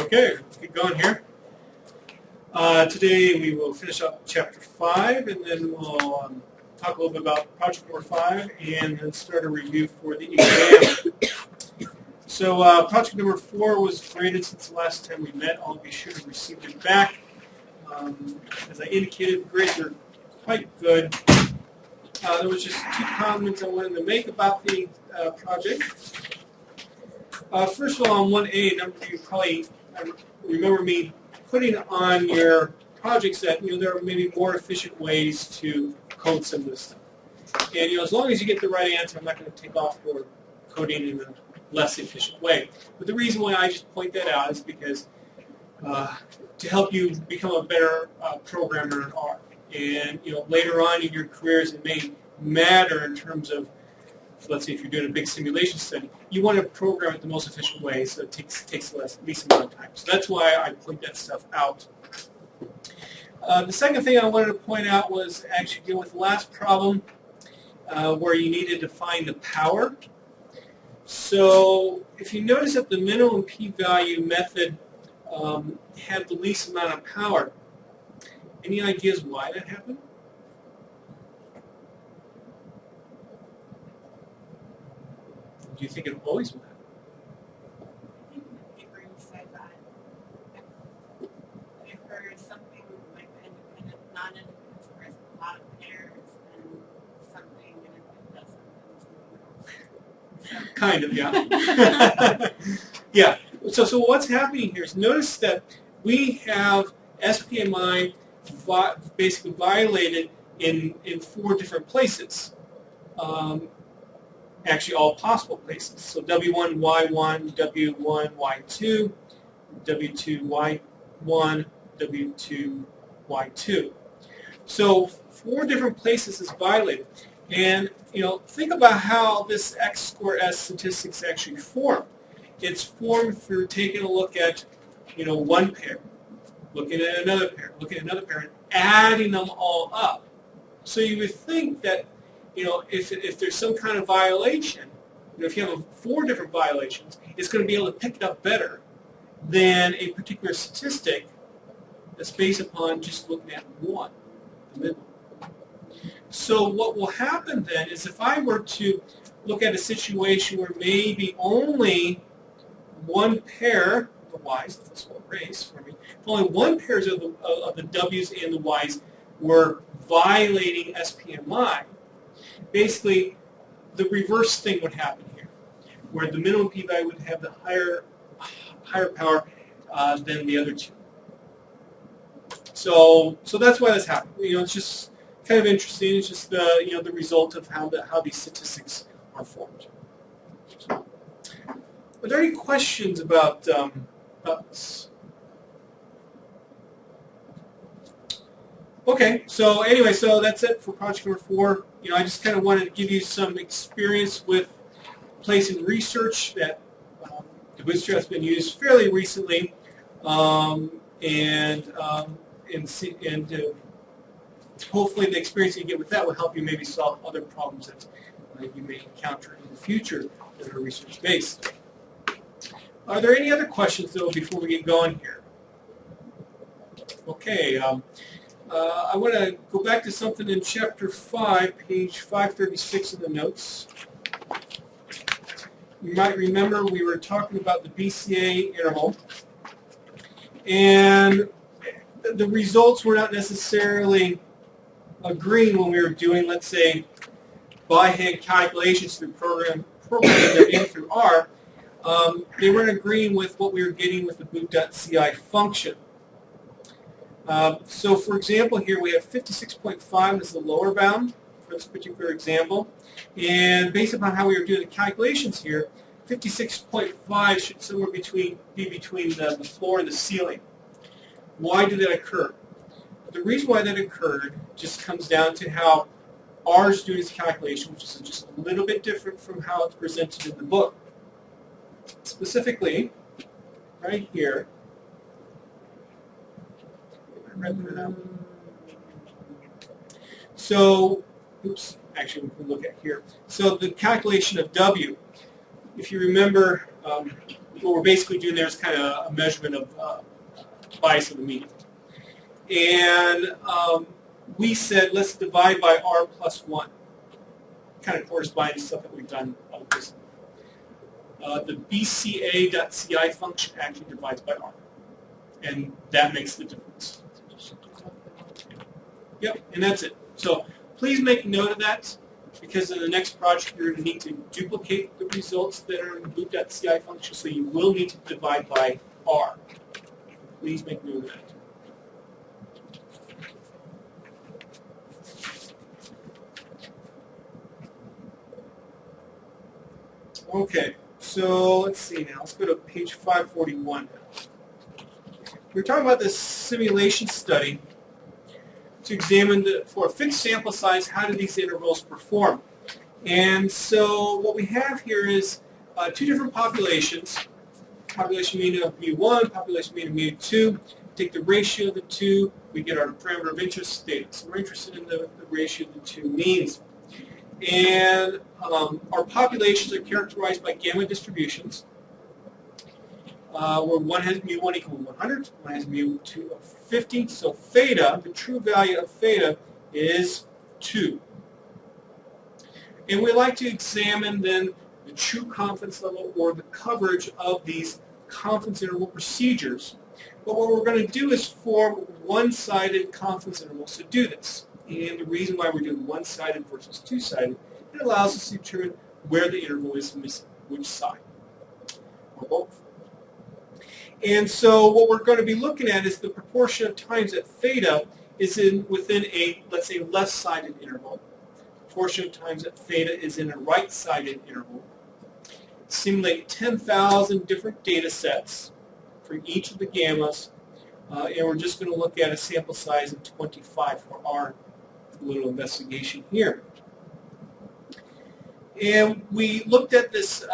Okay, let's get going here. Today we will finish up Chapter 5, and then we'll talk a little bit about Project number 5, and then start a review for the exam. So Project number 4 was graded since the last time we met. All of you should have received it back. As I indicated, the grades are quite good. There was just 2 comments I wanted to make about the project. First of all, on 1A, a number of you probably remember me putting on your projects that there are maybe more efficient ways to code some of this stuff. And as long as you get the right answer, I'm not going to take off for coding in a less efficient way. But the reason why I just point that out is because to help you become a better programmer in R. And later on in your careers, it may matter in terms of, let's say if you're doing a big simulation study, you want to program it the most efficient way so it takes the least amount of time. So that's why I point that stuff out. The second thing I wanted to point out was actually deal with the last problem where you needed to find the power. So if you notice that the minimum p-value method had the least amount of power, any ideas why that happened? Do you think it always will happen? I think in the paper you said that if there is something like the independent, non-independent squares with a lot of pairs, and something, and if it doesn't, then something else. Kind of, yeah. Yeah. So what's happening here is notice that we have SPMI basically violated in 4 different places. Actually, all possible places. So W1, Y1, W1, Y2, W2, Y1, W2, Y2. So 4 different places is violated. And, think about how this X square S statistics actually form. It's formed through taking a look at, one pair, looking at another pair, looking at another pair, and adding them all up. So you would think that if there's some kind of violation, if you have 4 different violations, it's going to be able to pick it up better than a particular statistic that's based upon just looking at one, the middle. So what will happen then is if I were to look at a situation where maybe only one pair of the Y's, this will erase for me, if only one pair of the W's and the Y's were violating SPMI, basically, the reverse thing would happen here, where the minimum p-value would have the higher power than the other 2. So that's why this happened. It's just kind of interesting. It's just the result of how these statistics are formed. So, are there any questions about this? Okay, so anyway, so that's it for project number 4. I just kind of wanted to give you some experience with placing research that the Bootstrap has been used fairly recently, and hopefully the experience you get with that will help you maybe solve other problems that you may encounter in the future that are research-based. Are there any other questions, though, before we get going here? Okay. I want to go back to something in Chapter 5, page 536 in the notes. You might remember we were talking about the BCA Air Hole. And the results were not necessarily agreeing when we were doing, let's say, by-hand calculations through programming them in through R. They weren't agreeing with what we were getting with the boot.ci function. So for example here we have 56.5 as the lower bound for this particular example, and based upon how we were doing the calculations here, 56.5 should somewhere be between the floor and the ceiling. Why did that occur? The reason why that occurred just comes down to how R is doing its calculation, which is just a little bit different from how it's presented in the book. Specifically, right here, so, actually we can look at here. So the calculation of W, if you remember what we're basically doing there is kind of a measurement of bias of the mean. And we said, let's divide by r plus 1. Kind of corresponding to stuff that we've done recently. The BCA.ci function actually divides by r. And that makes the difference. Yep, and that's it. So please make note of that, because in the next project you're going to need to duplicate the results that are in the boot.ci function, so you will need to divide by r. Please make note of that. Okay, so let's see now. Let's go to page 541 now. We're talking about this simulation study to examine, for a fixed sample size, how do these intervals perform. And so what we have here is two different populations. Population mean of mu1, population mean of mu2. Take the ratio of the two, we get our parameter of interest theta. So we're interested in the ratio of the two means. And our populations are characterized by gamma distributions, where one has mu1 equal to 100, one has mu2 of 50. So theta, the true value of theta, is 2. And we like to examine then the true confidence level or the coverage of these confidence interval procedures. But what we're going to do is form one-sided confidence intervals to do this. And the reason why we're doing one-sided versus two-sided, it allows us to determine where the interval is missing, which side, or both. And so what we're going to be looking at is the proportion of times that theta is within a, let's say, left-sided interval. The proportion of times that theta is in a right-sided interval. Simulate 10,000 different data sets for each of the gammas, and we're just going to look at a sample size of 25 for our little investigation here. And we looked at this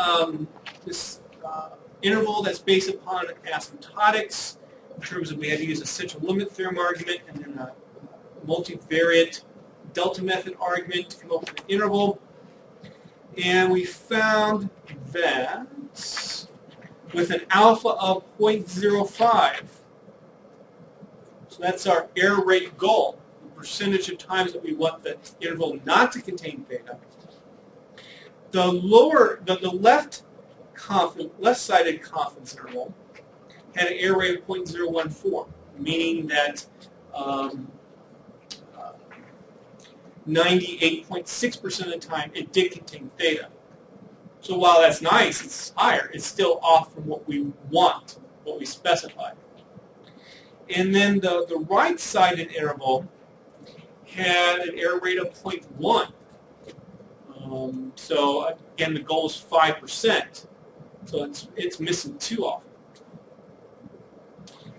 interval that's based upon asymptotics, in terms of we had to use a central limit theorem argument and then a multivariate delta method argument to come up with an interval. And we found that with an alpha of 0.05, so that's our error rate goal, the percentage of times that we want the interval not to contain theta. The left-sided confidence interval had an error rate of 0.014, meaning that 98.6% of the time it did contain theta. So while that's nice, it's higher, it's still off from what we want, what we specified. And then the right-sided interval had an error rate of 0.1. So again, the goal is 5%. So it's missing 2 often.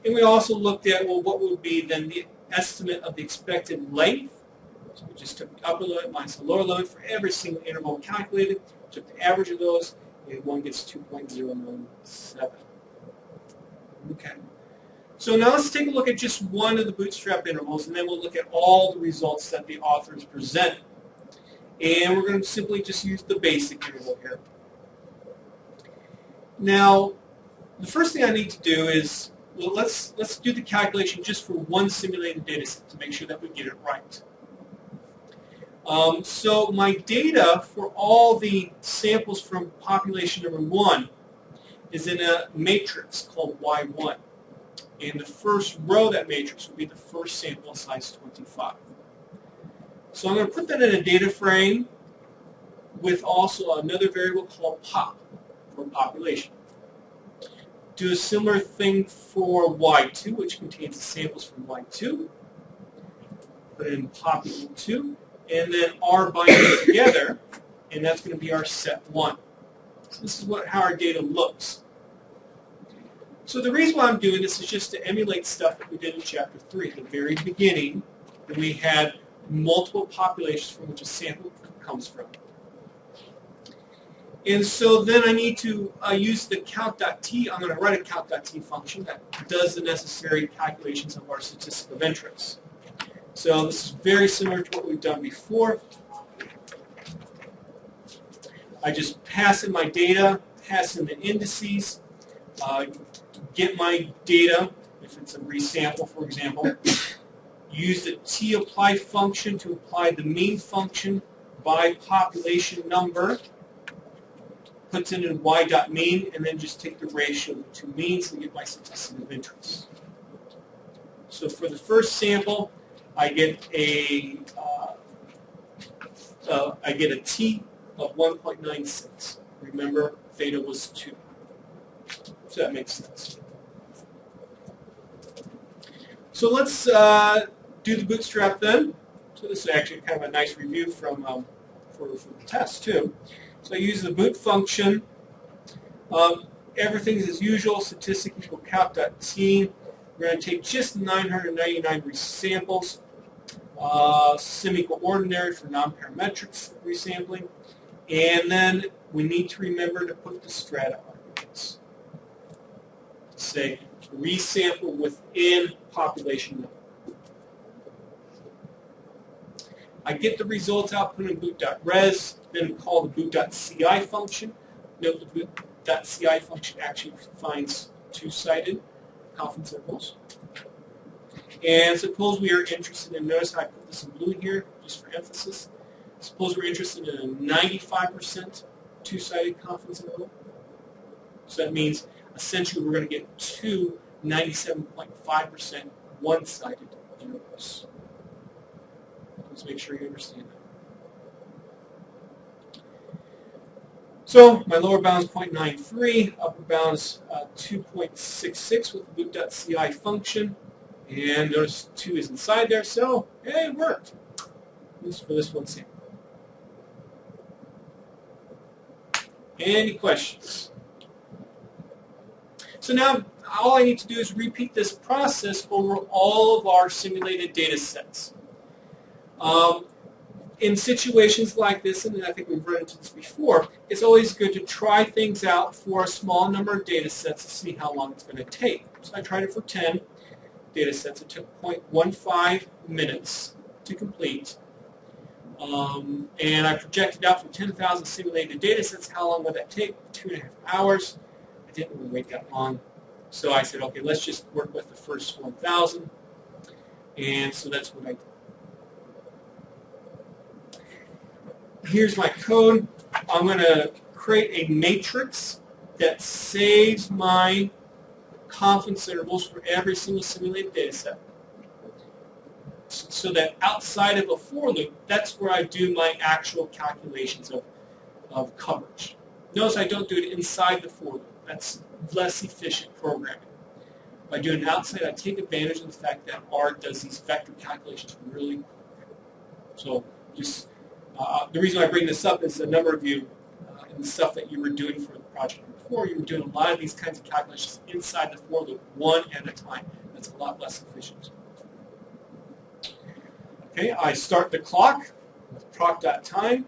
And we also looked at, well, what would be then the estimate of the expected length. So we just took the upper limit minus the lower limit for every single interval calculated, took the average of those, and one gets 2.097. Okay. So now let's take a look at just one of the bootstrap intervals, and then we'll look at all the results that the authors present. And we're going to simply just use the basic interval here. Now, the first thing I need to do is, well, let's do the calculation just for one simulated data set to make sure that we get it right. So my data for all the samples from population number 1 is in a matrix called Y1. And the first row of that matrix will be the first sample size 25. So I'm going to put that in a data frame with also another variable called pop for population. Do a similar thing for Y2, which contains the samples from Y2. Put it in pop equal 2. And then R binding together, and that's going to be our set 1. So this is how our data looks. So the reason why I'm doing this is just to emulate stuff that we did in Chapter 3. At the very beginning, when we had multiple populations from which a sample comes from. And so then I need to use the calc.t. I'm going to write a calc.t function that does the necessary calculations of our statistic of interest. So this is very similar to what we've done before. I just pass in my data, pass in the indices. get my data, if it's a resample, for example, use the tapply function to apply the mean function by population number, puts it in y.mean, and then just take the ratio of the two means and get my statistic of interest. So for the first sample, I get a t of 1.96. Remember, theta was 2. So that makes sense. So let's do the bootstrap then. So this is actually kind of a nice review from for the test too. So I use the boot function. Everything is as usual. Statistic equal calc.t. We're going to take just 999 resamples. Sim-equal ordinary for non-parametrics resampling. And then we need to remember to put the strata arguments. Say resample within population number. I get the results output in boot.res, then call the boot.ci function. Note the boot.ci function actually finds two-sided confidence intervals. And suppose we are interested in, notice how I put this in blue here, just for emphasis. Suppose we're interested in a 95% two-sided confidence interval. So that means essentially we're going to get two 97.5% one-sided intervals. Let's make sure you understand that. So my lower bound is 0.93, upper bound is 2.66 with the boot.ci function. And notice 2 is inside there, so hey, it worked. At least for this one sample. Any questions? So now all I need to do is repeat this process over all of our simulated data sets. In situations like this, and I think we've run into this before, it's always good to try things out for a small number of data sets to see how long it's going to take. So I tried it for 10 data sets. It took 0.15 minutes to complete. And I projected out for 10,000 simulated data sets, how long would that take? 2.5 hours. I didn't really wait that long. So I said, okay, let's just work with the first 1,000. And so that's what I did. Here's my code. I'm going to create a matrix that saves my confidence intervals for every single simulated data set. So that outside of a for loop, that's where I do my actual calculations of coverage. Notice I don't do it inside the for loop. That's less efficient programming. By doing it outside, I take advantage of the fact that R does these vector calculations really quick. So just the reason I bring this up is a number of you, in the stuff that you were doing for the project before, you were doing a lot of these kinds of calculations inside the for loop, one at a time. That's a lot less efficient. Okay, I start the clock with proc.time,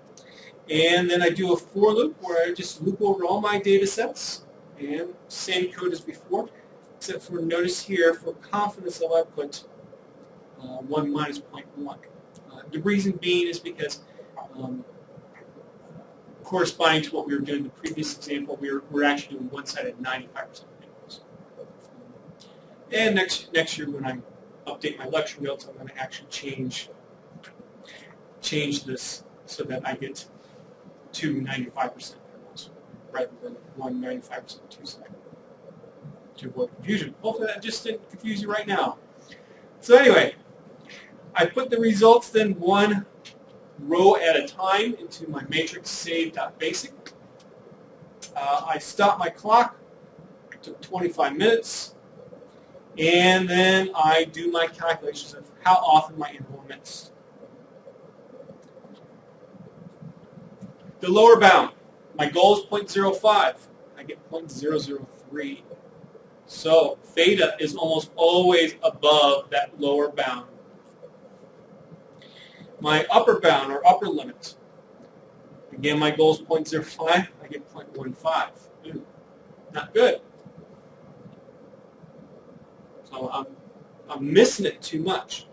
and then I do a for loop where I just loop over all my data sets, and same code as before, except for notice here for confidence level I put 1 minus 0.1. The reason being is because corresponding to what we were doing in the previous example, we're actually doing one-sided 95% intervals. And next year when I update my lecture notes, I'm going to actually change this so that I get two 95% intervals rather than one 95% two-sided to avoid confusion. Hopefully that just didn't confuse you right now. So anyway, I put the results then one row at a time into my matrix save.basic. I stop my clock. It took 25 minutes. And then I do my calculations of how often my interval missed. The lower bound. My goal is 0.05. I get 0.003. So theta is almost always above that lower bound. My upper bound, or upper limit, again, my goal is 0.05. I get 0.15. Not good. So I'm missing it too much.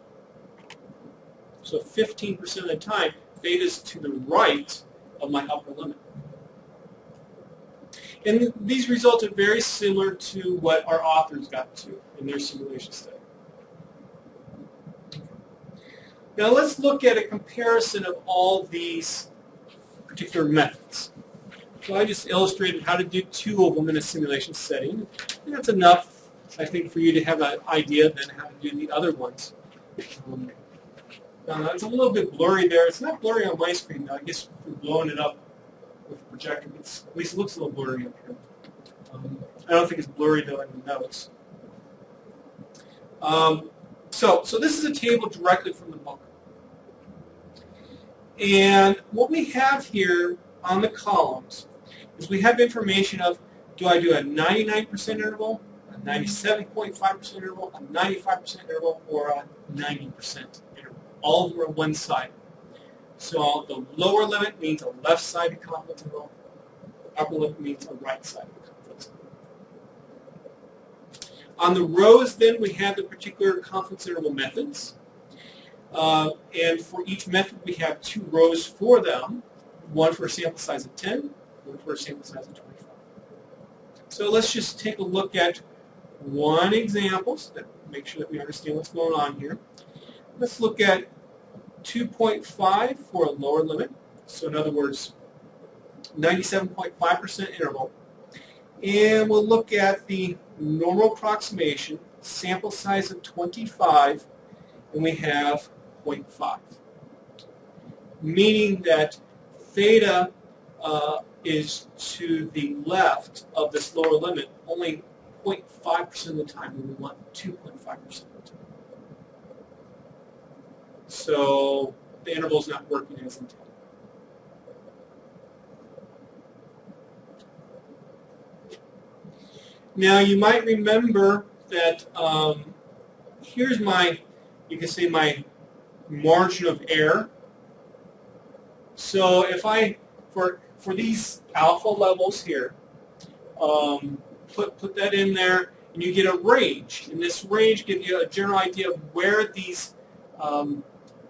So 15% of the time, theta is to the right of my upper limit. And these results are very similar to what our authors got to in their simulation study. Now let's look at a comparison of all these particular methods. So I just illustrated how to do two of them in a simulation setting. And that's enough, I think, for you to have an idea then how to do the other ones. Now it's a little bit blurry there. It's not blurry on my screen though. I guess if we're blowing it up with the projector, at least it looks a little blurry up here. I don't think it's blurry though in the notes. So this is a table directly from the book. And what we have here on the columns is we have information of, do I do a 99% interval, a 97.5% interval, a 95% interval, or a 90% interval. All of them are one side. So the lower limit means a left-sided confidence interval. Upper limit means a right-sided confidence interval. On the rows, then, we have the particular confidence interval methods. And for each method, we have two rows for them, one for a sample size of 10, one for a sample size of 25. So let's just take a look at one example so that make sure that we understand what's going on here. Let's look at 2.5 for a lower limit. So in other words, 97.5% interval. And we'll look at the normal approximation, sample size of 25, and we have 0.5. Meaning that theta is to the left of this lower limit only 0.5% of the time, when we want 2.5% of the time. So the interval is not working as intended. Now you might remember that here's my, you can say my margin of error. So if I, for these alpha levels here, put that in there, and you get a range. And this range gives you a general idea of where these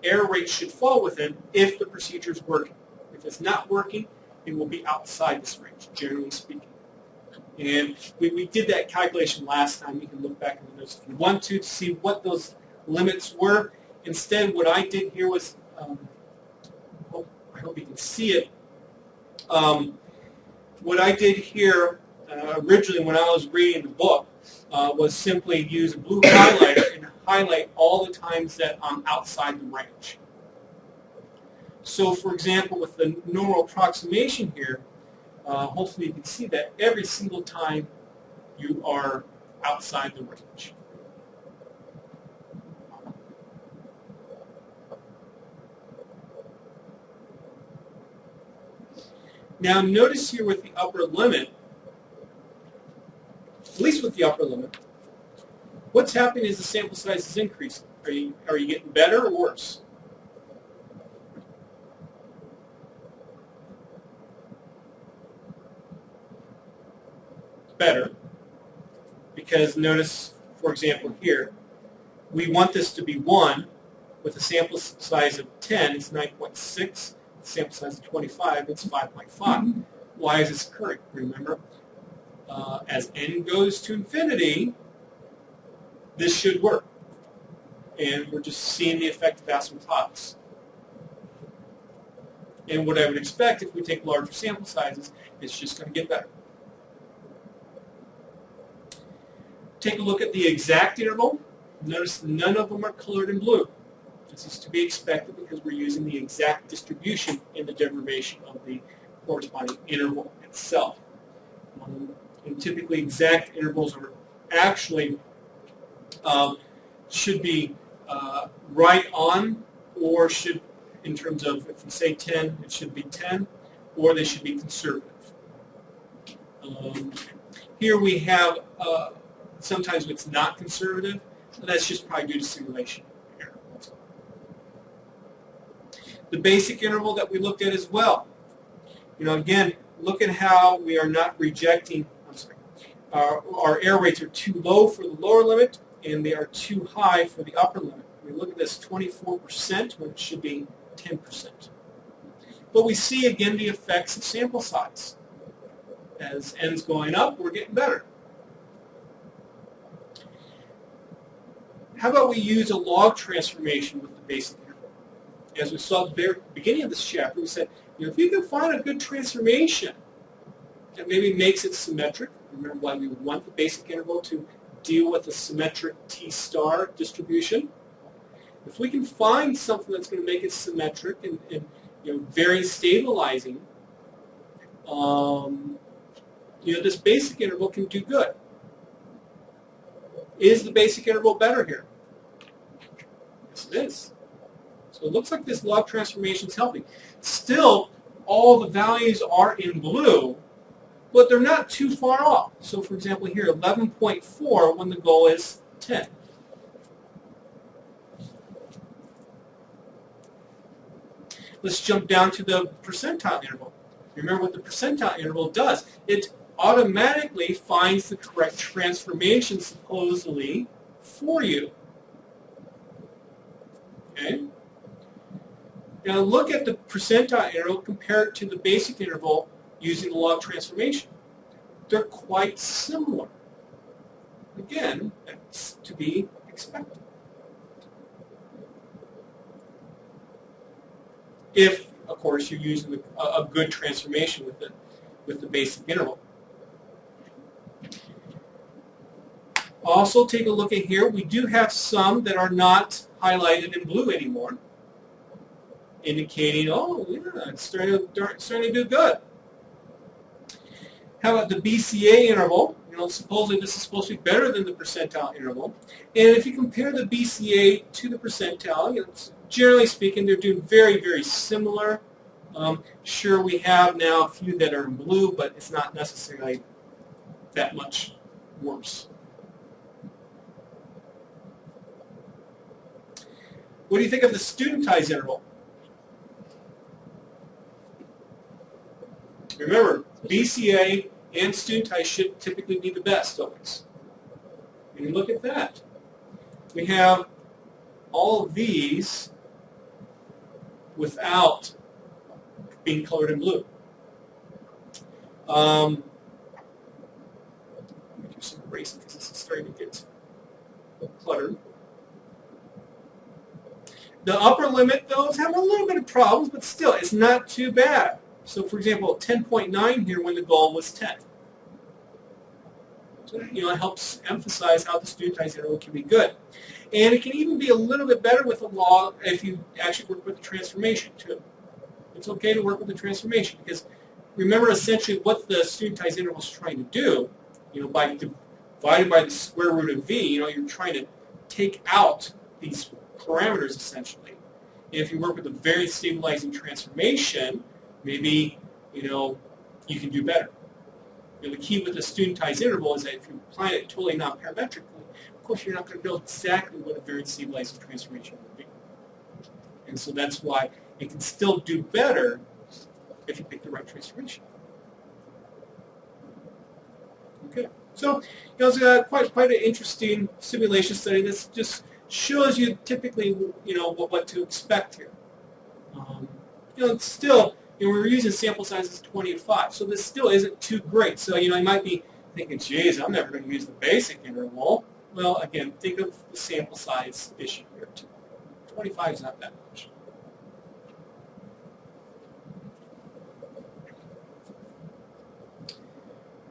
error rates should fall within if the procedure is working. If it's not working, it will be outside this range, generally speaking. And we did that calculation last time. You can look back in the notes if you want to see what those limits were. Instead, what I did here was, I hope you can see it. What I did here originally when I was reading the book was simply use a blue highlighter and highlight all the times that I'm outside the range. So, for example, with the normal approximation here, hopefully you can see that every single time you are outside the range. Now notice here with the upper limit, at least with the upper limit, what's happening is the sample size is increasing. Are you getting better or worse? Better, because notice, for example, here, we want this to be 1 with a sample size of 10, it's 9.6. Sample size of 25, it's 5.5. Why is this occurring? Remember, as n goes to infinity, this should work. And we're just seeing the effect of asymptotics. And what I would expect if we take larger sample sizes, it's just going to get better. Take a look at the exact interval. Notice none of them are colored in blue. This is to be expected because we're using the exact distribution in the derivation of the corresponding interval itself. And typically exact intervals are actually should be right on, or should, in terms of, if we say 10, it should be 10, or they should be conservative. Here we have, sometimes it's not conservative, but that's just probably due to simulation. The basic interval that we looked at as well. You know, again, look at how we are not rejecting, our error rates are too low for the lower limit, and they are too high for the upper limit. We look at this 24% when it should be 10%. But we see, again, the effects of sample size. As n's going up, we're getting better. How about we use a log transformation with the basic interval? As we saw at the very beginning of this chapter, we said, if you can find a good transformation that maybe makes it symmetric, remember why we would want the basic interval to deal with a symmetric t-star distribution. If we can find something that's going to make it symmetric and very stabilizing, this basic interval can do good. Is the basic interval better here? Yes, it is. So it looks like this log transformation is helping. Still, all the values are in blue, but they're not too far off. So for example here, 11.4 when the goal is 10. Let's jump down to the percentile interval. Remember what the percentile interval does. It automatically finds the correct transformation supposedly for you. Okay? Now look at the percentile interval compared to the basic interval using the log transformation. They're quite similar. Again, that's to be expected. If, of course, you're using a good transformation with the basic interval. Also, take a look at here. We do have some that are not highlighted in blue anymore, indicating, oh, yeah, it's starting to do good. How about the BCA interval? Supposedly this is supposed to be better than the percentile interval. And if you compare the BCA to the percentile, generally speaking, they're doing very, very similar. Sure, we have now a few that are in blue, but it's not necessarily that much worse. What do you think of the studentized interval? Remember, BCA and studentized should typically be the best always. And you look at that. We have all of these without being colored in blue. Let me do some erasing because this is starting to get cluttered. The upper limit, though, is having a little bit of problems, but still, it's not too bad. So, for example, 10.9 here when the goal was 10. So, it helps emphasize how the studentized interval can be good. And it can even be a little bit better with a log if you actually work with the transformation, too. It's okay to work with the transformation because remember essentially what the studentized interval is trying to do, by dividing by the square root of v, you're trying to take out these parameters essentially. And if you work with a very stabilizing transformation, maybe, you can do better. The key with the studentized interval is that if you apply it totally non-parametrically, of course you're not going to know exactly what a very stabilizing transformation would be. And so that's why it can still do better if you pick the right transformation. Okay, so it's quite an interesting simulation study. This just shows you typically, what to expect here. It's still, we're using sample sizes 20 to 5, so this still isn't too great. So, you might be thinking, geez, I'm never going to use the basic interval. Well, again, think of the sample size issue here, too. 25 is not that much.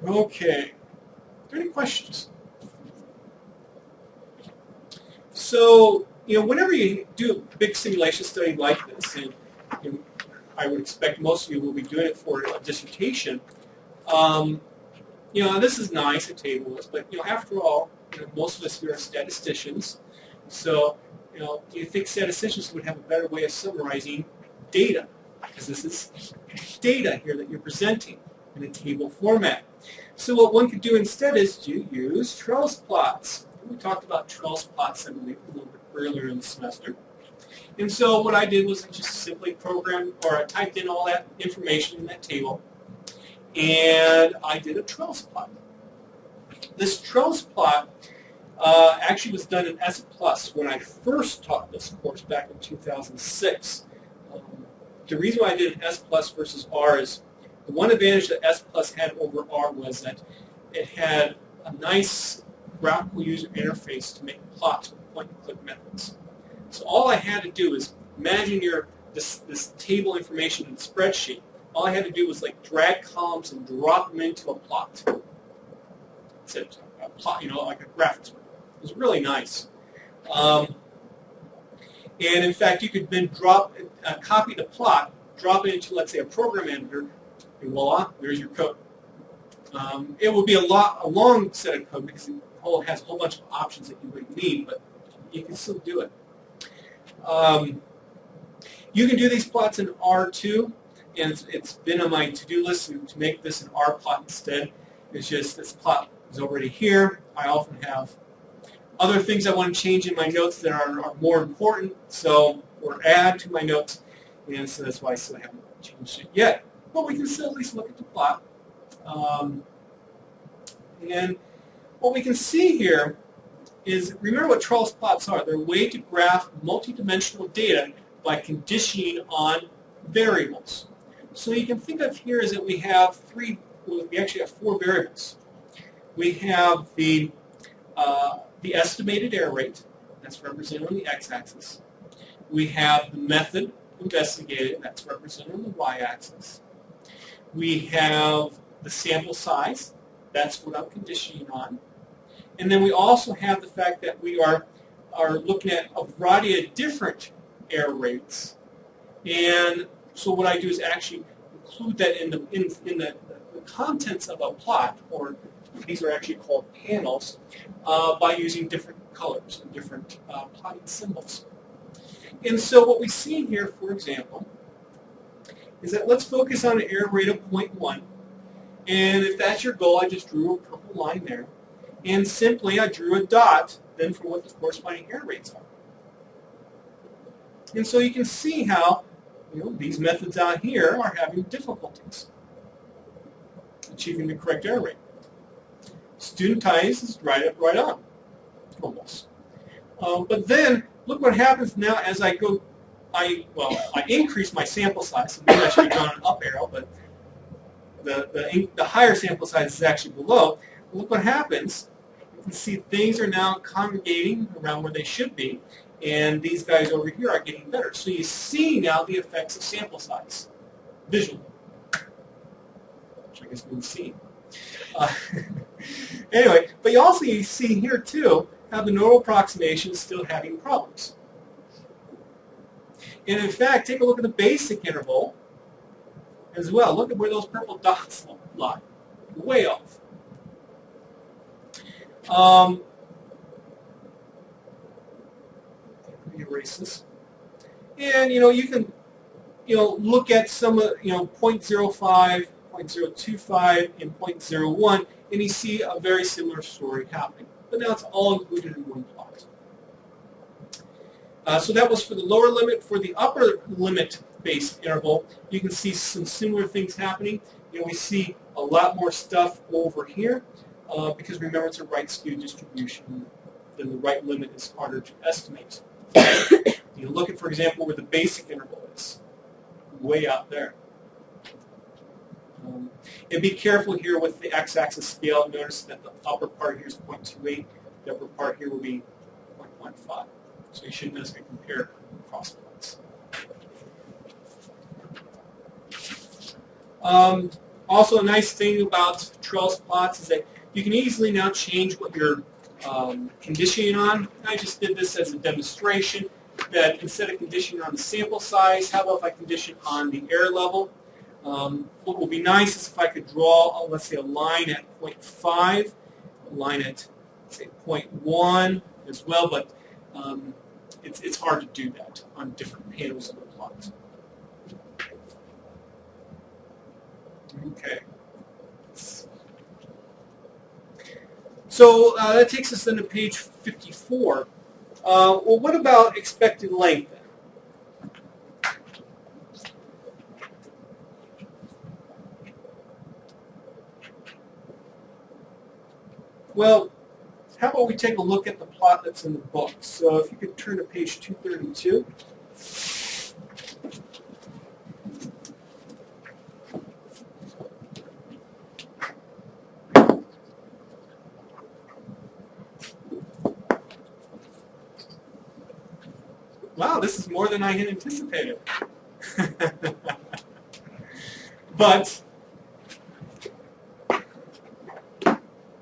Okay. Are there any questions? So, whenever you do a big simulation study like this, and I would expect most of you will be doing it for a dissertation, this is nice, a table list, but, after all, most of us here are statisticians. So, do you think statisticians would have a better way of summarizing data? Because this is data here that you're presenting in a table format. So what one could do instead is to use trellis plots. We talked about trellis plots, I believe, a little bit earlier in the semester. And so what I did was I just simply programmed, or I typed in all that information in that table, and I did a trellis plot. This trellis plot actually was done in S+ when I first taught this course back in 2006. The reason why I did an S+ versus R is The one advantage that S Plus had over R was that it had a nice graphical user interface to make plots with point-and-click methods. So all I had to do is imagine this table information in the spreadsheet. All I had to do was like drag columns and drop them into a plot. It's a plot, like a graphics window. It was really nice. And in fact, you could then copy the plot, drop it into, let's say, a program editor, and voila, there's your code. It will be a long set of code because it has a whole bunch of options that you wouldn't need, but you can still do it. You can do these plots in R2, and it's been on my to-do list to make this an R plot instead. It's just this plot is already here. I often have other things I want to change in my notes that are more important, or add to my notes, and so that's why I still haven't changed it yet. But we can still at least look at the plot. And what we can see here is, remember what Charles plots are. They're a way to graph multidimensional data by conditioning on variables. So you can think of here is that we actually have four variables. We have the estimated error rate, that's represented on the x-axis. We have the method investigated, that's represented on the y-axis. We have the sample size, that's what I'm conditioning on. And then we also have the fact that we are looking at a variety of different error rates. And so what I do is actually include that in the contents of a plot, or these are actually called panels, by using different colors and different plotting symbols. And so what we see here, for example, is that let's focus on an error rate of 0.1. And if that's your goal, I just drew a purple line there. And simply I drew a dot then for what the corresponding error rates are. And so you can see how these methods out here are having difficulties achieving the correct error rate. Student ties is right on, almost. But then look what happens now as I increase my sample size. So maybe I should have drawn an up arrow, but the higher sample size is actually below. Look what happens. You can see things are now congregating around where they should be, and these guys over here are getting better. So you see now the effects of sample size visually, which I guess we've seen. Anyway, but you see here too how the nodal approximation is still having problems. And in fact, take a look at the basic interval as well. Look at where those purple dots lie. Way off. Let me erase this. And you can look at some of 0.05, 0.025, and 0.01, and you see a very similar story happening. But now it's all included in one plot. So that was for the lower limit. For the upper limit-based interval, you can see some similar things happening. We see a lot more stuff over here because remember it's a right skew distribution. Then the right limit is harder to estimate. Look at, for example, where the basic interval is, way out there. And be careful here with the x-axis scale. Notice that the upper part here is 0.28. The upper part here will be 0.15. So you shouldn't necessarily compare cross plots. Also, a nice thing about Charles plots is that you can easily now change what you're conditioning on. I just did this as a demonstration that instead of conditioning on the sample size, how about if I condition on the error level? What would be nice is if I could draw, let's say, a line at 0.5, a line at, say, 0.1 as well, but it's hard to do that on different panels of the plot. Okay. So that takes us then to page 54. Well, what about expected length then? Well, how about we take a look at the plot that's in the book? So if you could turn to page 232. wow, this is more than I had anticipated. But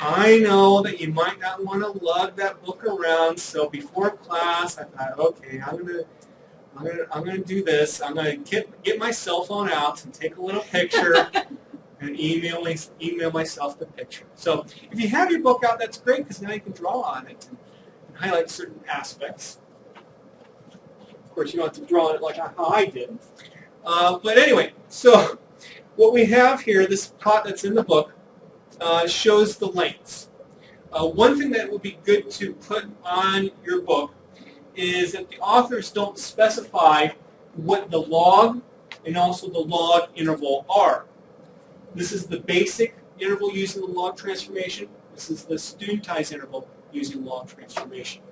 I know that you might not want to lug that book around, so before class I thought, okay, I'm gonna do this. I'm gonna get my cell phone out and take a little picture and email myself the picture. So if you have your book out, that's great because now you can draw on it and highlight certain aspects. Of course, you don't have to draw on it like how I did. But anyway, so what we have here, this plot that's in the book, shows the lengths. One thing that would be good to put on your book is that the authors don't specify what the log and also the log interval are. This is the basic interval using the log transformation. This is the studentized interval using log transformation.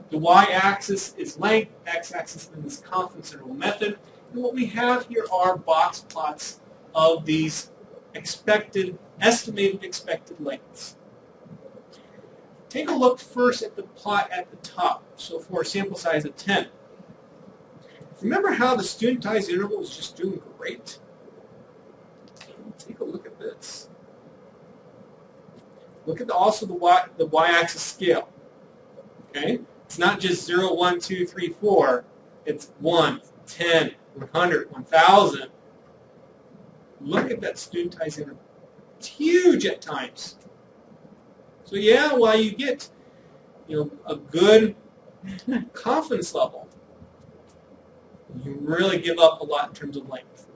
The y-axis is length, x-axis is confidence interval method. And what we have here are box plots of these estimated expected lengths. Take a look first at the plot at the top. So for a sample size of 10. Remember how the studentized interval was just doing great? Take a look at this. Look at also the y-axis scale. Okay? It's not just 0, 1, 2, 3, 4. It's 1, 10, 100, 1,000. Look at that studentized interval. It's huge at times. So yeah, while you get a good confidence level, you really give up a lot in terms of length.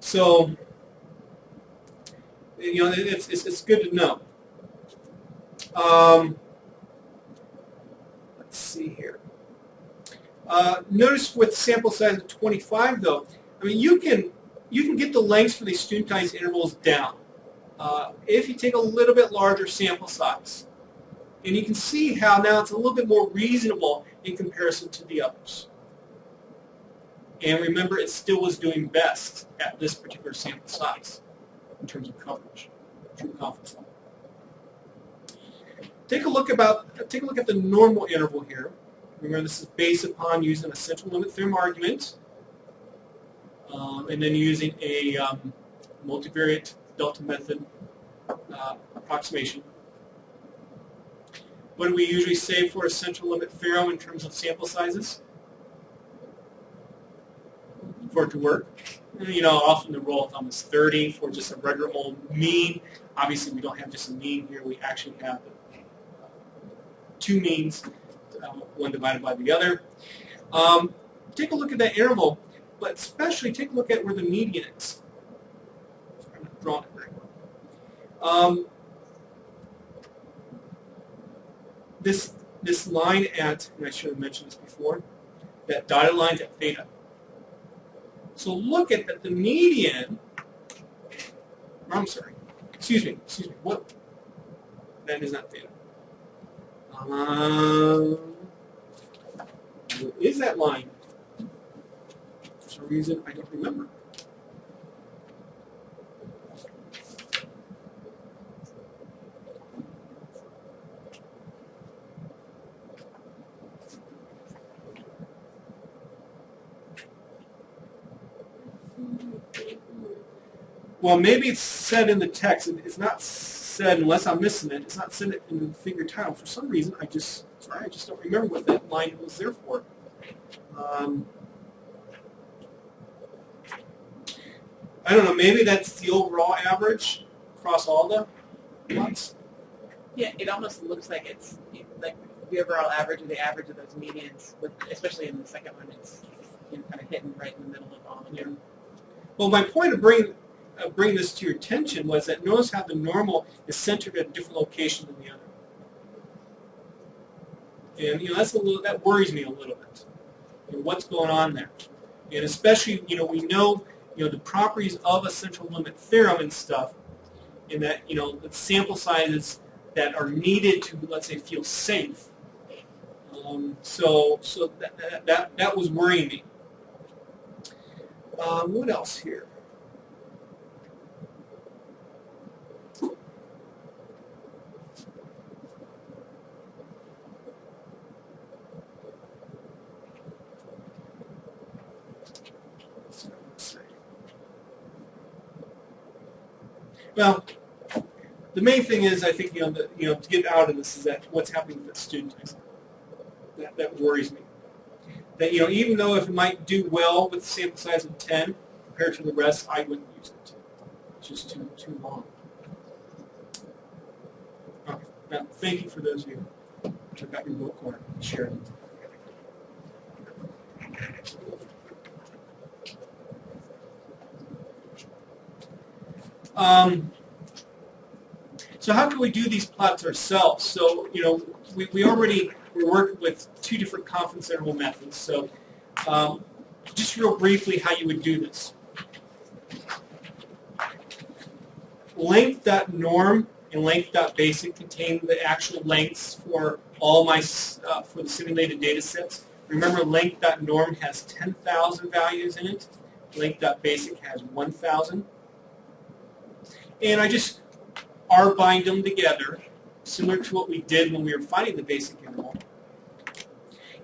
So it's good to know. Let's see here. Notice with sample size of 25, though, I mean you can get the lengths for these studentized intervals down if you take a little bit larger sample size. And you can see how now it's a little bit more reasonable in comparison to the others. And remember, it still was doing best at this particular sample size in terms of coverage, true confidence level. Take a look at the normal interval here. Remember, this is based upon using a central limit theorem argument, and then using a multivariate delta method approximation. What do we usually say for a central limit theorem in terms of sample sizes? For it to work, often the rule of thumb is 30 for just a regular old mean. Obviously, we don't have just a mean here. We actually have two means, one divided by the other. Take a look at that interval, but especially take a look at where the median is. I'm not drawing it very well. This line at, and I should have mentioned this before, that dotted line at theta. So look at that the median, I'm sorry, excuse me, what? That is not theta. What is that line? For some reason, I don't remember. Well, maybe it's said in the text. It's not said, unless I'm missing it, it's not said in the figure title. For some reason, I just don't remember what that line was there for. I don't know, maybe that's the overall average across all the plots? Yeah, it almost looks like it's like the overall average or the average of those medians, especially in the second one, it's kind of hitting right in the middle of all of them. Well, my point of bringing this to your attention was that notice how the normal is centered at a different location than the other. And that worries me a little bit. What's going on there? And especially, we know the properties of a central limit theorem and stuff, in that the sample sizes that are needed to, let's say, feel safe. So that was worrying me. What else here? Well, the main thing is, I think, to get out of this is that what's happening with the student types. That worries me. That, even though if it might do well with a sample size of 10 compared to the rest, I wouldn't use it. It's just too long. Okay. Now, thank you for those of you who took out your book or shared it. So how can we do these plots ourselves? So, we already were working with two different confidence interval methods. So just real briefly how you would do this. Length.norm and length.basic contain the actual lengths for all my for the simulated data sets. Remember, length.norm has 10,000 values in it. Length.basic has 1,000. And I just R-bind them together, similar to what we did when we were finding the basic interval.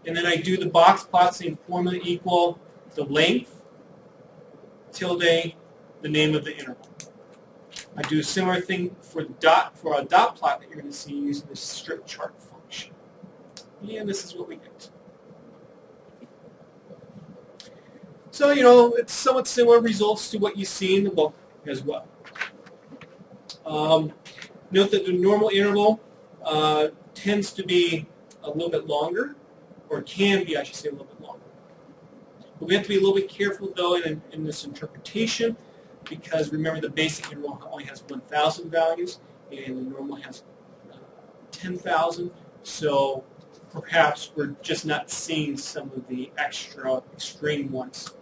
And then I do the box plot, same formula, equal the length, tilde, the name of the interval. I do a similar thing for a dot plot that you're going to see using the strip chart function. And this is what we get. So, it's somewhat similar results to what you see in the book as well. Note that the normal interval tends to be a little bit longer, or can be, I should say, a little bit longer. But we have to be a little bit careful, though, in this interpretation, because remember the basic interval only has 1,000 values, and the normal has 10,000. So perhaps we're just not seeing some of the extra extreme ones.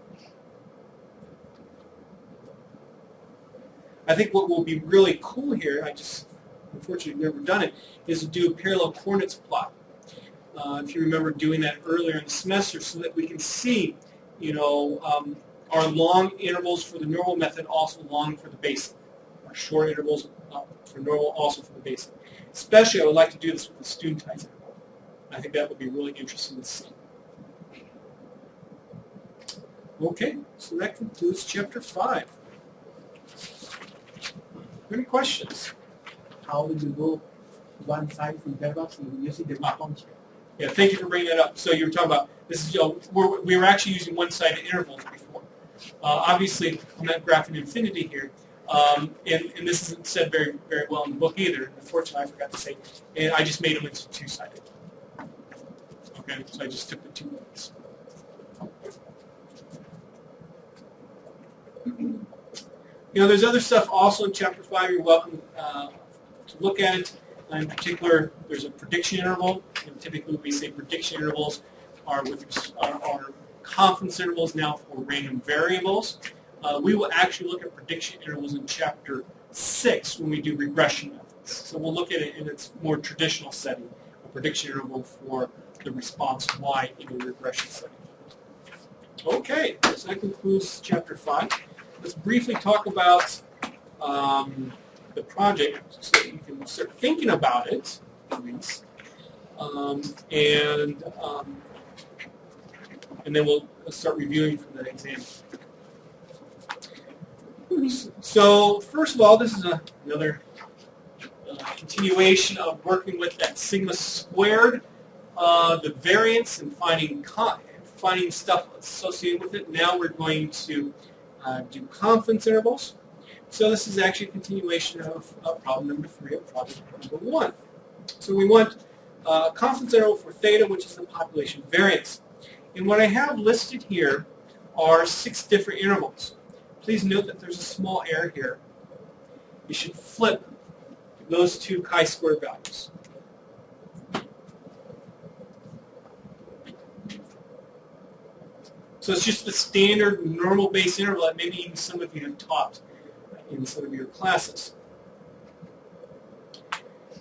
I think what will be really cool here, I just unfortunately never done it, is to do a parallel coordinates plot. If you remember doing that earlier in the semester, so that we can see, our long intervals for the normal method also long for the basic. Our short intervals for normal also for the basic. Especially, I would like to do this with the student type interval. I think that would be really interesting to see. Okay, so that concludes Chapter 5. Any questions? How do you go one size intervals using the function? Yeah, thank you for bringing that up. So you were talking about this is we were actually using one-sided intervals before. Obviously, I'm not graphing infinity here, and this isn't said very very well in the book either. Unfortunately, I forgot to say, and I just made them into two-sided. Okay, so I just took the 2 points. There's other stuff also in Chapter 5. You're welcome to look at it. In particular, there's a prediction interval. And typically, we say prediction intervals are confidence intervals now for random variables. We will actually look at prediction intervals in Chapter 6 when we do regression methods. So we'll look at it in its more traditional setting, a prediction interval for the response y in a regression setting. Okay, so that concludes Chapter 5. Let's briefly talk about the project so that you can start thinking about it, at least. And then we'll start reviewing for the exam. So first of all, this is another continuation of working with that sigma squared, the variance, and finding stuff associated with it. Now we're going to do confidence intervals. So this is actually a continuation of problem number 3 of project number 1. So we want a confidence interval for theta, which is the population variance. And what I have listed here are 6 different intervals. Please note that there's a small error here. You should flip those 2 chi-square values. So it's just the standard normal base interval that maybe even some of you have taught in some of your classes.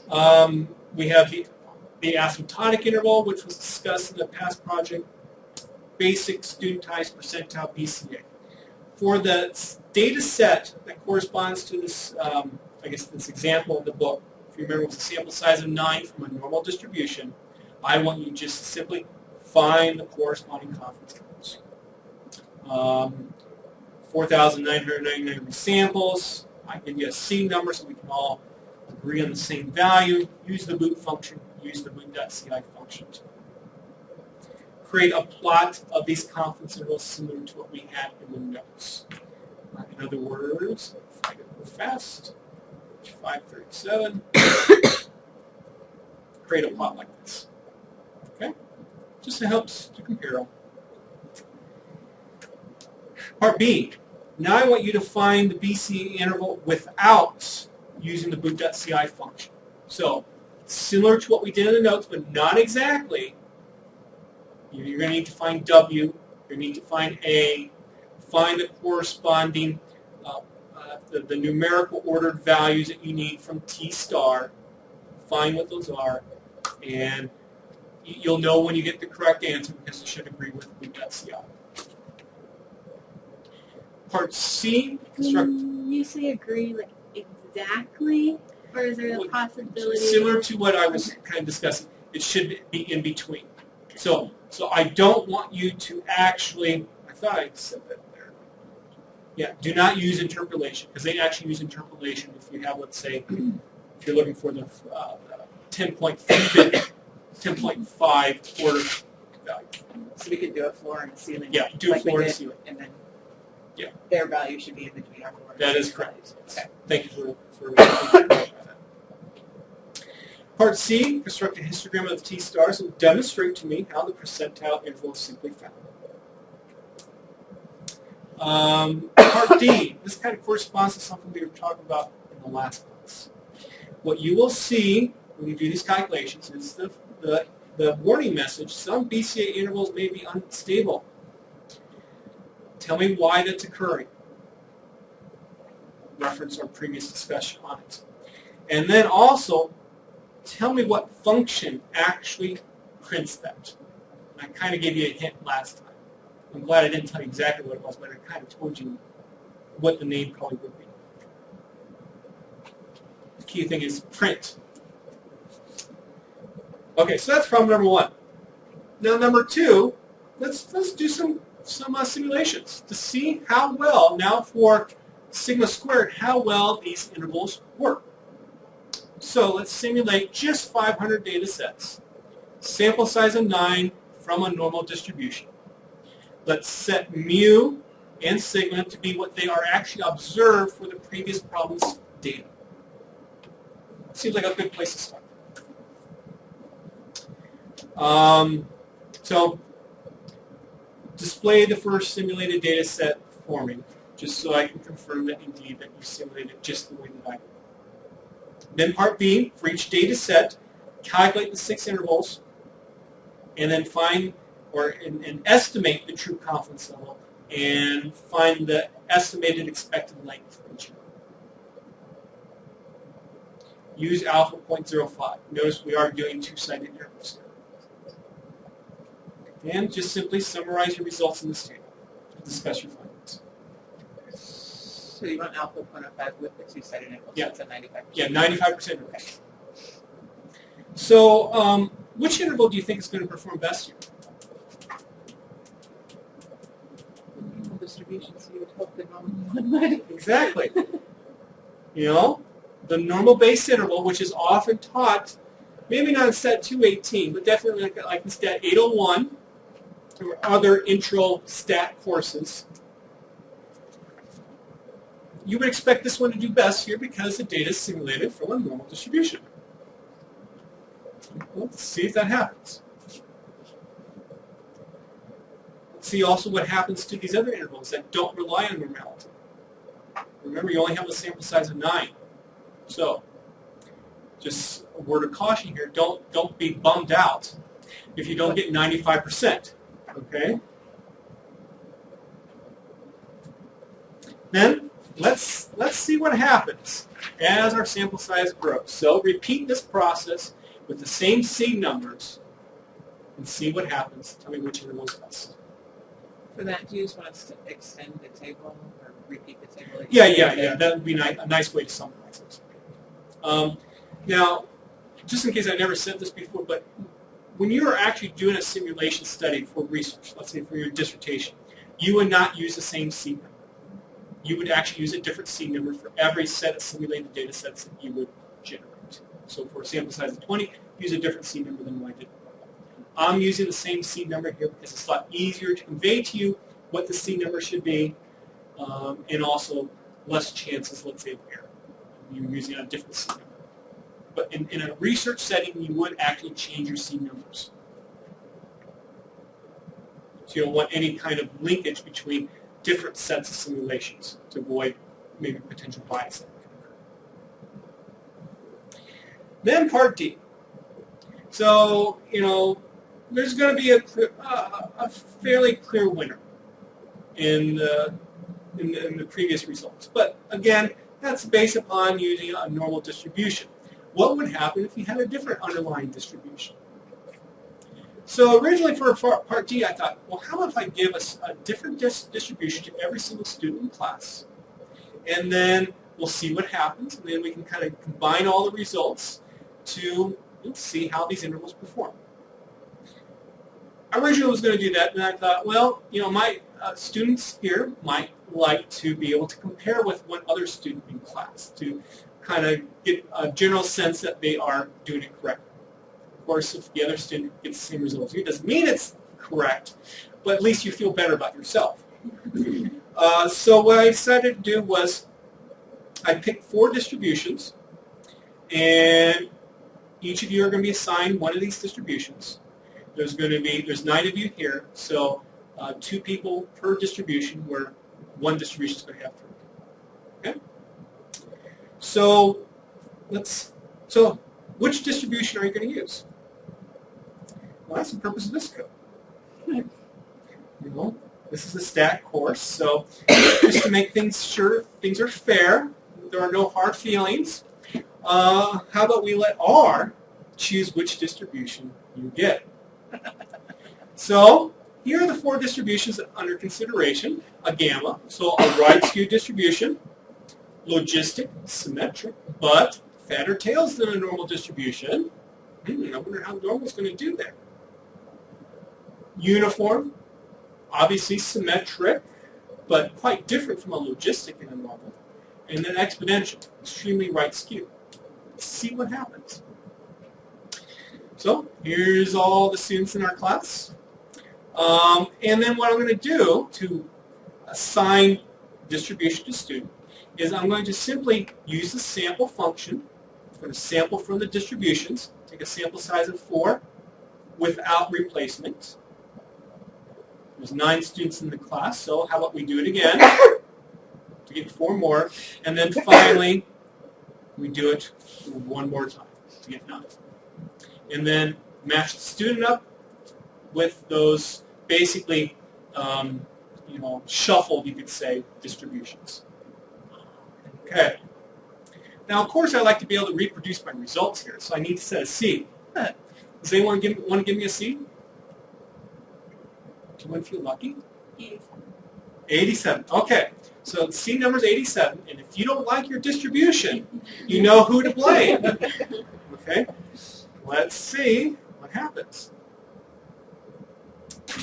We have the asymptotic interval, which was discussed in the past project, basic, student types, percentile, BCA. For the data set that corresponds to this, I guess this example in the book, if you remember, it was a sample size of 9 from a normal distribution, I want you just to simply find the corresponding confidence intervals. 4,999 samples. I give you a seed number so we can all agree on the same value. Use the boot function. Use the boot.ci function. Create a plot of these confidence intervals similar to what we had in the notes. In other words, if I go fast, 537, create a plot like this. Okay? Just helps to compare them. Part B. Now I want you to find the BCA interval without using the boot.ci function. So, similar to what we did in the notes, but not exactly. You're going to need to find W. You're going to need to find A. Find the corresponding, the numerical ordered values that you need from T star. Find what those are, and you'll know when you get the correct answer because it should agree with boot.ci. Part C, construct. When you say agree, like exactly, or is there a possibility? Similar to what I was kind of discussing, it should be in between. So I don't want you to actually. I thought I said that there. Yeah, do not use interpolation because they actually use interpolation if you have, let's say, if you're looking for the 10.5 order value. So we could do a floor and a ceiling. Yeah, do a floor and a ceiling. And then yeah, their value should be in between our floor. That is correct. Okay. Thank you for Part C, construct a histogram of the T-stars and demonstrate to me how the percentile interval is simply found. Part D, this kind of corresponds to something we were talking about in the last class. What you will see when you do these calculations is the warning message, some BCA intervals may be unstable. Tell me why that's occurring. Reference our previous discussion on it. And then also, tell me what function actually prints that. I kind of gave you a hint last time. I'm glad I didn't tell you exactly what it was, but I kind of told you what the name probably would be. The key thing is print. Okay, so that's problem number one. Now number two, let's do some simulations to see how well, now for sigma squared, how well these intervals work. So let's simulate just 500 data sets. Sample size of 9 from a normal distribution. Let's set mu and sigma to be what they are actually observed for the previous problem's data. Seems like a good place to start. So display the first simulated data set for me, just so I can confirm that indeed that you simulated just the way that I did. Then part B, for each data set, calculate the 6 intervals, and then find and estimate the true confidence level, and find the estimated expected length for each interval. Use alpha 0.05. Notice we are doing two-sided intervals here. And just simply summarize your results in this table and discuss your findings. So you want alpha 0.05 with the two-sided interval, Yeah. so it's a 95%. Yeah, 95%. Okay. So which interval do you think is going to perform best here? Normal distribution, so you would hope that normal one would. Exactly. You know, the normal base interval, which is often taught, maybe not in Stat 218, but definitely like in Stat 801 or other intro stat courses. You would expect this one to do best here because the data is simulated from a normal distribution. Let's see if that happens. Let's see also what happens to these other intervals that don't rely on normality. Remember, you only have a sample size of 9. So, just a word of caution here, don't be bummed out if you don't get 95%. Okay? Then, let's see what happens as our sample size grows. So, repeat this process with the same seed numbers and see what happens. Tell me which interval is best. For that, do you just want us to extend the table or repeat the table? Yeah. That would be a nice way to summarize it. Now, just in case I never said this before, but when you're actually doing a simulation study for research, let's say for your dissertation, you would not use the same seed number. you would actually use a different seed number for every set of simulated data sets that you would generate. So for a sample size of 20, use a different seed number than what I did. I'm using the same seed number here because it's a lot easier to convey to you what the seed number should be, and also less chances, let's say, of error. You're using a different seed number. But in a research setting, you would actually change your seed numbers. So you don't want any kind of linkage between different sets of simulations to avoid maybe potential bias that can occur. Then part D. So, there's going to be a fairly clear winner in the previous results. But again, that's based upon using a normal distribution. What would happen if you had a different underlying distribution? So originally for part D, I thought, well, how about if I give us a different distribution to every single student in class? And then we'll see what happens, and then we can kind of combine all the results to see how these intervals perform. I originally was going to do that, and I thought, well, my students here might like to be able to compare with one other student in class to kind of get a general sense that they are doing it correctly. Of course, if the other student gets the same results as you, it doesn't mean it's correct, but at least you feel better about yourself. So what I decided to do was I picked 4 distributions, and each of you are going to be assigned one of these distributions. There's 9 of you here, so 2 people per distribution, where one distribution is going to have 3. Okay? So which distribution are you going to use? Well, that's the purpose of this code. This is a stat course, so just to make sure things are fair, there are no hard feelings. How about we let R choose which distribution you get? So here are the 4 distributions under consideration. A gamma, so a right skewed distribution. Logistic, symmetric, but fatter tails than a normal distribution. I wonder how normal is going to do there. Uniform, obviously symmetric, but quite different from a logistic and a normal. And then exponential, extremely right skewed. Let's see what happens. So here's all the students in our class. And then what I'm going to do to assign distribution to student is I'm going to simply use the sample function. I'm going to sample from the distributions, take a sample size of 4 without replacement. There's 9 students in the class, so how about we do it again to get 4 more, and then finally we do it one more time to get 9. And then match the student up with those basically, shuffled, you could say, distributions. Okay. Now, of course, I like to be able to reproduce my results here, so I need to set a seed. Does anyone want to give me a seed? Do you want to feel lucky? 87. 87. Okay. So the seed number is 87, and if you don't like your distribution, you know who to blame. Okay. Let's see what happens.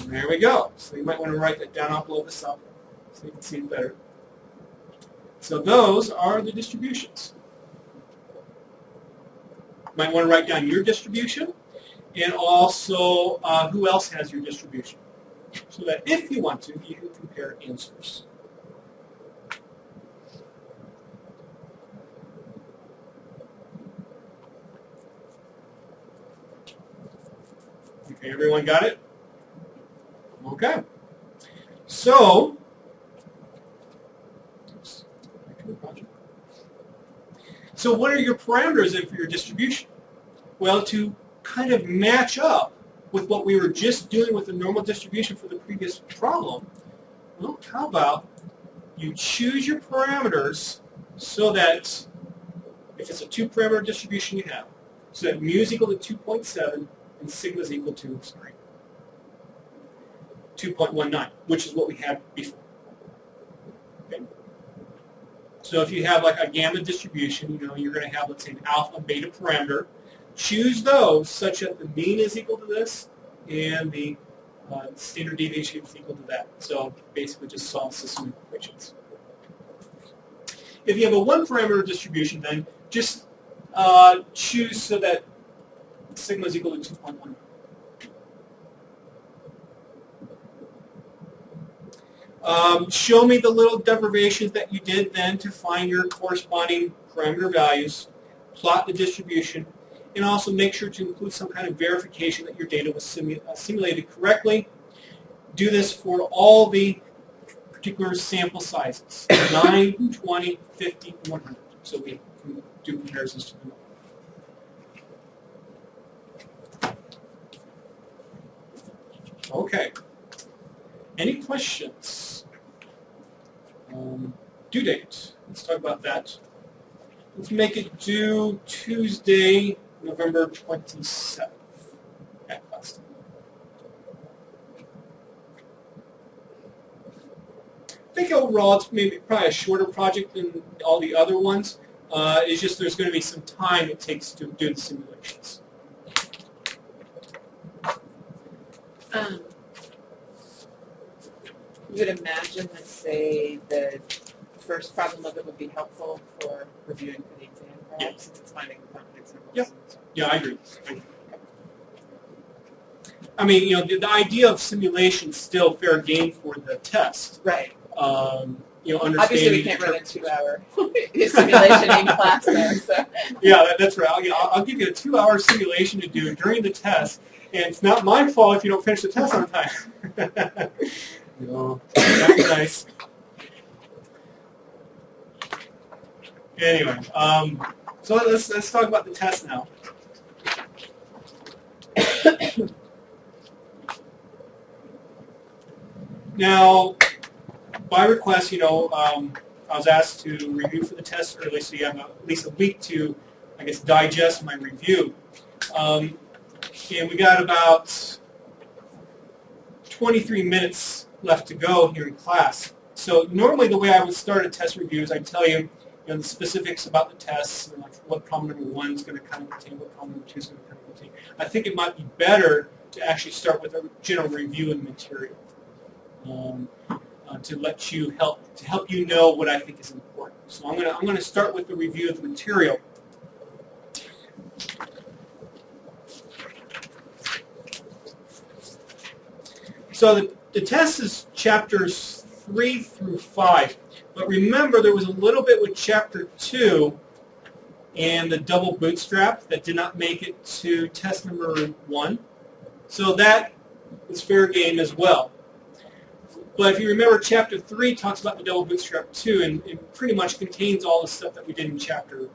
And there we go. So you might want to write that down. I'll blow this up so you can see it better. So those are the distributions. You might want to write down your distribution, and also who else has your distribution, so that if you want to, you can compare answers. Okay, everyone got it? Okay. So, what are your parameters then for your distribution? Well, to kind of match up with what we were just doing with the normal distribution for the previous problem, well, how about you choose your parameters so that if it's a 2-parameter distribution you have, so that mu is equal to 2.7 and sigma is equal to, 2.19, which is what we had before. Okay? So if you have like a gamma distribution, you're going to have, let's say, an alpha and beta parameter. Choose those such that the mean is equal to this and the standard deviation is equal to that. So basically just solve system equations. if you have a one-parameter distribution, then just choose so that sigma is equal to 2.1. Show me the little derivations that you did then to find your corresponding parameter values, plot the distribution, and also make sure to include some kind of verification that your data was simulated correctly. Do this for all the particular sample sizes, 9, 20, 50, 100. So we can do comparisons to them. Okay. Any questions? Due date. Let's talk about that. Let's make it due Tuesday, November 27th at class time. I think overall it's probably a shorter project than all the other ones. It's just there's going to be some time it takes to do the simulations. You would imagine that, say, the first problem of it would be helpful for reviewing for the exam, perhaps, since it's finding the confidence intervals. Yep. Yeah, I agree. I mean, the idea of simulation is still fair game for the test. Right. Understanding. Obviously, we can't run a 2-hour simulation in class, though. So. Yeah, that's right. I'll give you a 2-hour simulation to do during the test, and it's not my fault if you don't finish the test on time. No, that'd be nice. Anyway, so let's talk about the test now. Now, by request, I was asked to review for the test early, so you have at least a week to, I guess, digest my review. And we got about 23 minutes left to go here in class. So normally the way I would start a test review is I'd tell you, the specifics about the tests, and like what problem number 1 is going to kind of contain, what problem number 2 is going to kind of contain. I think it might be better to actually start with a general review of the material to help you know what I think is important. So I'm going to start with the review of the material. So the test is chapters 3 through 5. But remember, there was a little bit with chapter 2 and the double bootstrap that did not make it to test number 1. So that is fair game as well. But if you remember, chapter 3 talks about the double bootstrap 2, and it pretty much contains all the stuff that we did in chapter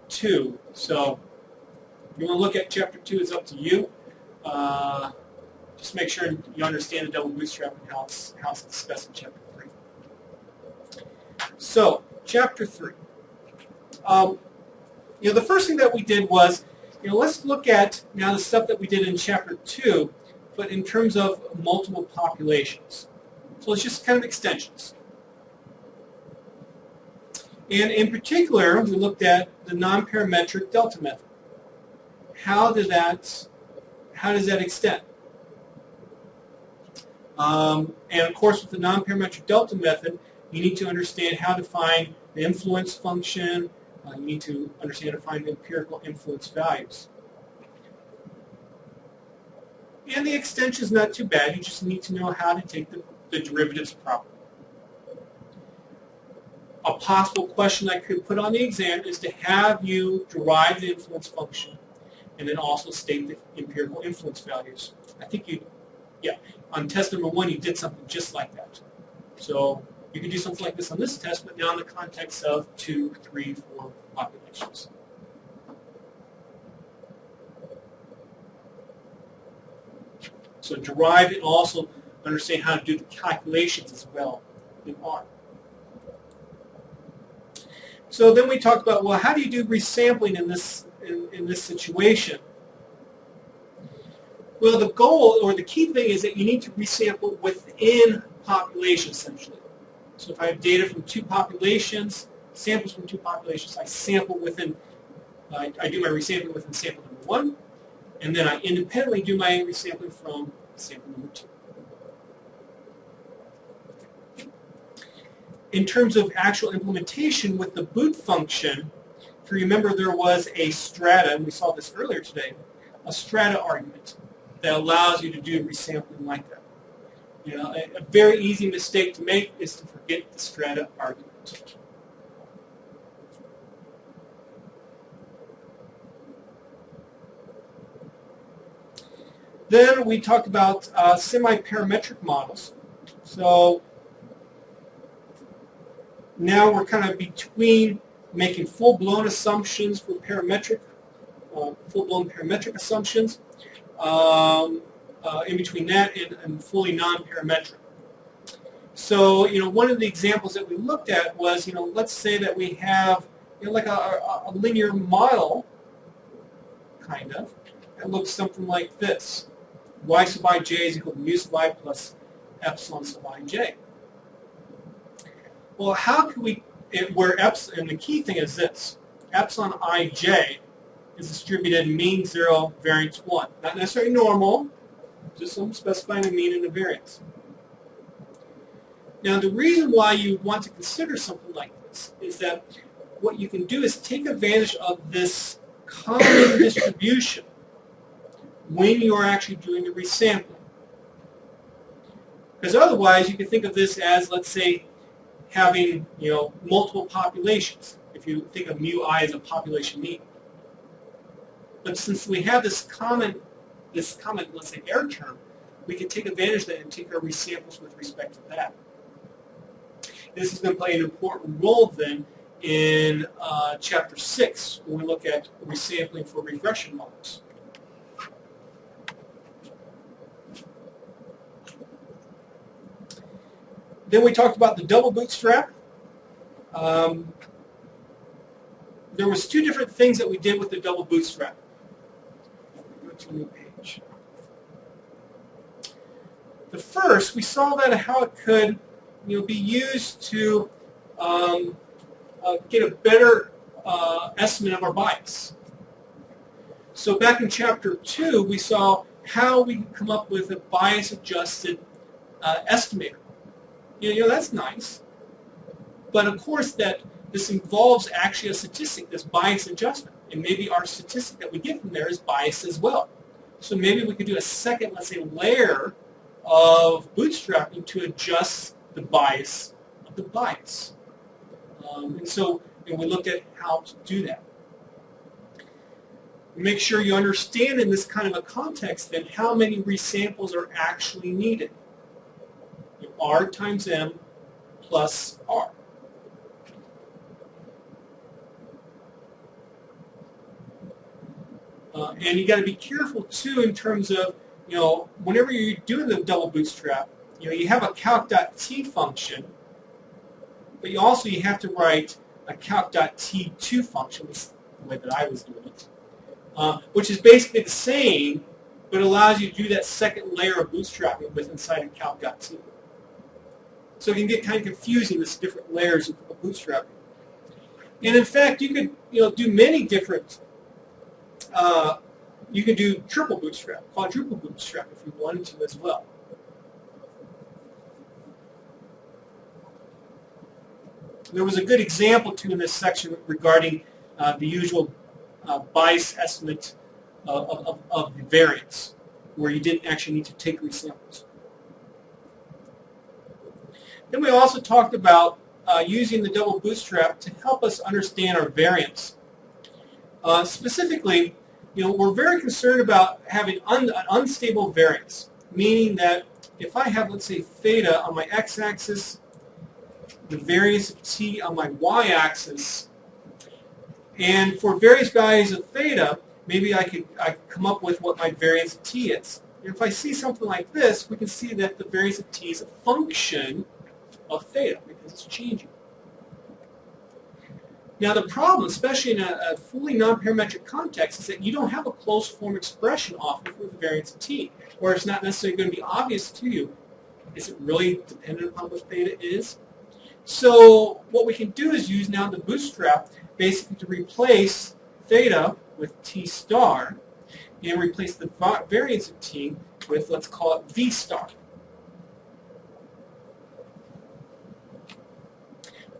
2. So if you want to look at chapter 2, it's up to you. Just make sure you understand the double bootstrap and how it's discussed in chapter 3. So, chapter 3. The first thing that we did was, let's look at now the stuff that we did in chapter 2, but in terms of multiple populations. So it's just kind of extensions. And in particular, we looked at the non-parametric delta method. How does that extend? And of course, with the non-parametric delta method, you need to understand how to find the influence function. You need to understand how to find the empirical influence values. And the extension is not too bad. You just need to know how to take the derivatives properly. A possible question I could put on the exam is to have you derive the influence function and then also state the empirical influence values. I think on test number 1, you did something just like that. So you could do something like this on this test, but now in the context of 2, 3, 4 populations. So derive and also understand how to do the calculations as well in R. So then we talked about, well, how do you do resampling in this situation? Well, the goal or the key thing is that you need to resample within populations, essentially. So if I have data from 2 populations, samples from 2 populations, I sample within, I do my resampling within sample number 1, and then I independently do my resampling from sample number 2. in terms of actual implementation with the boot function, if you remember, there was a strata, and we saw this earlier today, a strata argument that allows you to do resampling like that. You know, a very easy mistake to make is to forget the strata argument. Then we talked about semi-parametric models. So now we're kind of between making full-blown assumptions for parametric, full-blown parametric assumptions, in between that and fully non-parametric. So, you know, one of the examples that we looked at was, you know, let's say that we have, you know, like a linear model, kind of, that looks something like this. Y sub ij is equal to mu sub I plus epsilon sub ij. Well, how can we, where epsilon, and the key thing is this, epsilon ij is distributed mean 0, variance 1. Not necessarily normal, just I'm specifying a mean and a variance. Now, the reason why you want to consider something like this is that what you can do is take advantage of this common distribution when you're actually doing the resampling. Because otherwise, you can think of this as, let's say, having, you know, multiple populations. If you think of mu I as a population mean. But since we have this common, let's say, error term, we can take advantage of that and take our resamples with respect to that. This is going to play an important role then in Chapter 6 when we look at resampling for regression models. Then we talked about the double bootstrap. There was two different things that we did with the double bootstrap. Go to a new page. The first, we saw that how it could, you know, be used to get a better estimate of our bias. So back in Chapter 2, we saw how we can come up with a bias-adjusted estimator. You know, that's nice. But of course, that this involves actually a statistic, this bias adjustment. And maybe our statistic that we get from there is biased as well. So maybe we could do a second, let's say, layer of bootstrapping to adjust the bias of the bias. And so, you know, we looked at how to do that. Make sure you understand in this kind of a context then how many resamples are actually needed. R times M plus R. And you got to be careful too in terms of, you know, whenever you're doing the double bootstrap, you know, you have a calc.t function, but you have to write a calc.t2 function, the way that I was doing it, which is basically the same, but allows you to do that second layer of bootstrapping with inside of calc.t. So it can get kind of confusing, this different layers of bootstrapping. And in fact, you could, you know, do many different. You can do triple bootstrap, quadruple bootstrap if you wanted to as well. There was a good example too in this section regarding the usual bias estimate of the variance, where you didn't actually need to take resamples. Then we also talked about using the double bootstrap to help us understand our variance. Specifically, you know, we're very concerned about having an unstable variance, meaning that if I have, let's say, theta on my x-axis, the variance of t on my y-axis, and for various values of theta, maybe I could come up with what my variance of t is. And if I see something like this, we can see that the variance of t is a function of theta because it's changing. Now the problem, especially in a fully non-parametric context, is that you don't have a closed form expression often for the variance of t, or it's not necessarily going to be obvious to you. Is it really dependent upon what theta is? So what we can do is use now the bootstrap basically to replace theta with t star and replace the variance of t with, let's call it v star.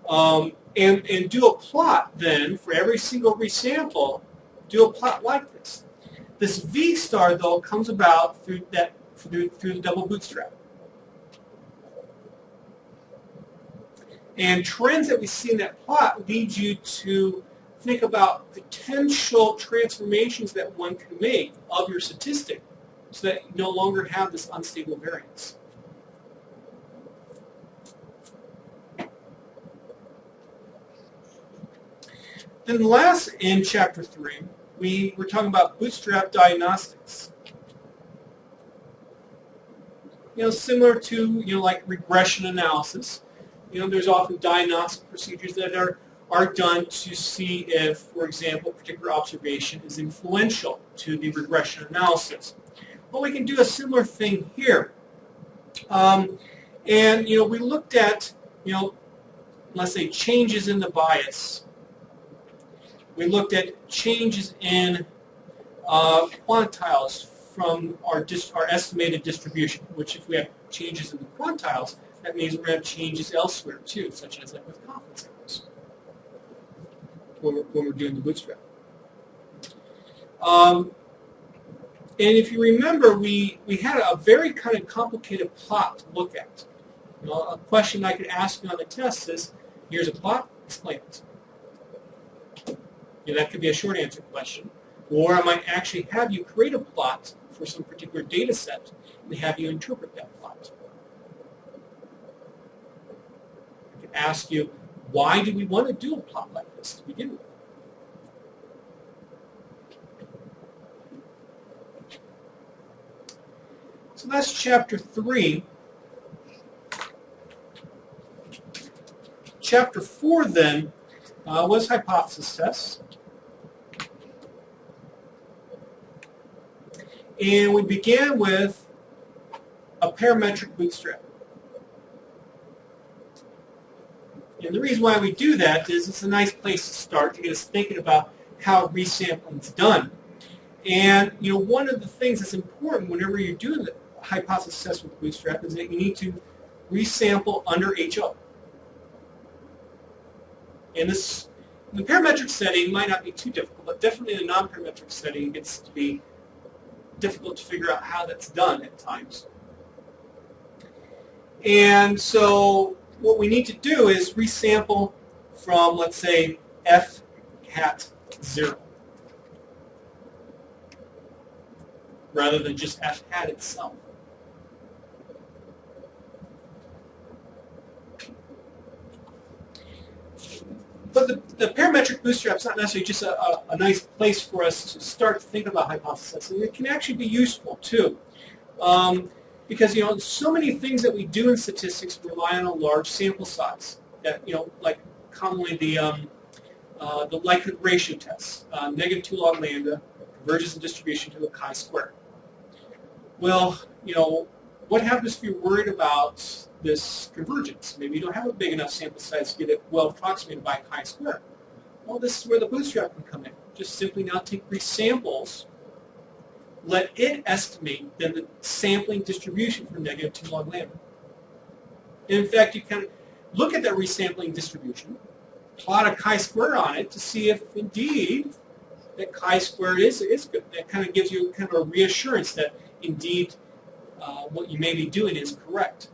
And do a plot then for every single resample. Do a plot like this. This V star though comes about through the double bootstrap. And trends that we see in that plot lead you to think about potential transformations that one can make of your statistic so that you no longer have this unstable variance. Then last in chapter 3, we were talking about bootstrap diagnostics. Similar to, like regression analysis. There's often diagnostic procedures that are done to see if, for example, a particular observation is influential to the regression analysis. Well, we can do a similar thing here. And, we looked at, let's say, changes in the bias. We looked at changes in quantiles from our estimated distribution, which if we have changes in the quantiles, that means we're going to have changes elsewhere too, such as like with confidence intervals when we're doing the bootstrap. And if you remember, we had a very kind of complicated plot to look at. A question I could ask you on the test is, here's a plot, explain it. That could be a short answer question. Or I might actually have you create a plot for some particular data set and have you interpret that plot. I could ask you, why do we want to do a plot like this to begin with? So that's chapter 3. Chapter 4 then was hypothesis tests. And we began with a parametric bootstrap. And the reason why we do that is it's a nice place to start to get us thinking about how resampling is done. And one of the things that's important whenever you're doing the hypothesis test with Bootstrap is that you need to resample under HO. And this, in the parametric setting, might not be too difficult, but definitely in a non-parametric setting, it gets to be difficult to figure out how that's done at times. And so what we need to do is resample from, let's say, F hat 0, rather than just F hat itself. But the parametric bootstrap is not necessarily just a nice place for us to start to think about hypothesis. It can actually be useful too. Because so many things that we do in statistics rely on a large sample size. That like commonly the likelihood ratio tests, -2 log lambda, converges the distribution to a chi-square. Well, what happens if you're worried about this convergence? Maybe you don't have a big enough sample size to get it well approximated by chi-square. Well, this is where the bootstrap can come in. Just simply now take resamples, let it estimate then the sampling distribution for -2 log lambda. And in fact, you can look at that resampling distribution, plot a chi-square on it to see if indeed that chi-square is good. That kind of gives you kind of a reassurance that indeed what you may be doing is correct.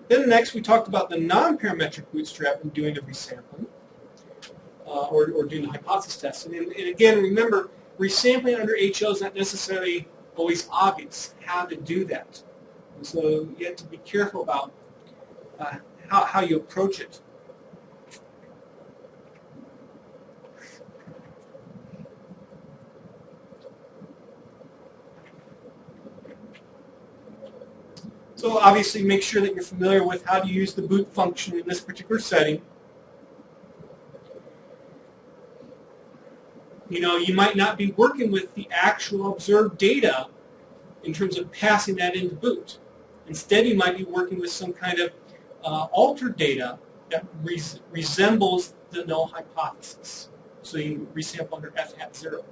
Then next we talked about the non-parametric bootstrap and doing the resampling, or doing the hypothesis testing. And again, remember, resampling under HO is not necessarily always obvious how to do that. And so you have to be careful about how you approach it. So obviously make sure that you're familiar with how to use the boot function in this particular setting. You might not be working with the actual observed data in terms of passing that into boot. Instead, you might be working with some kind of altered data that resembles the null hypothesis. So you resample under F hat 0.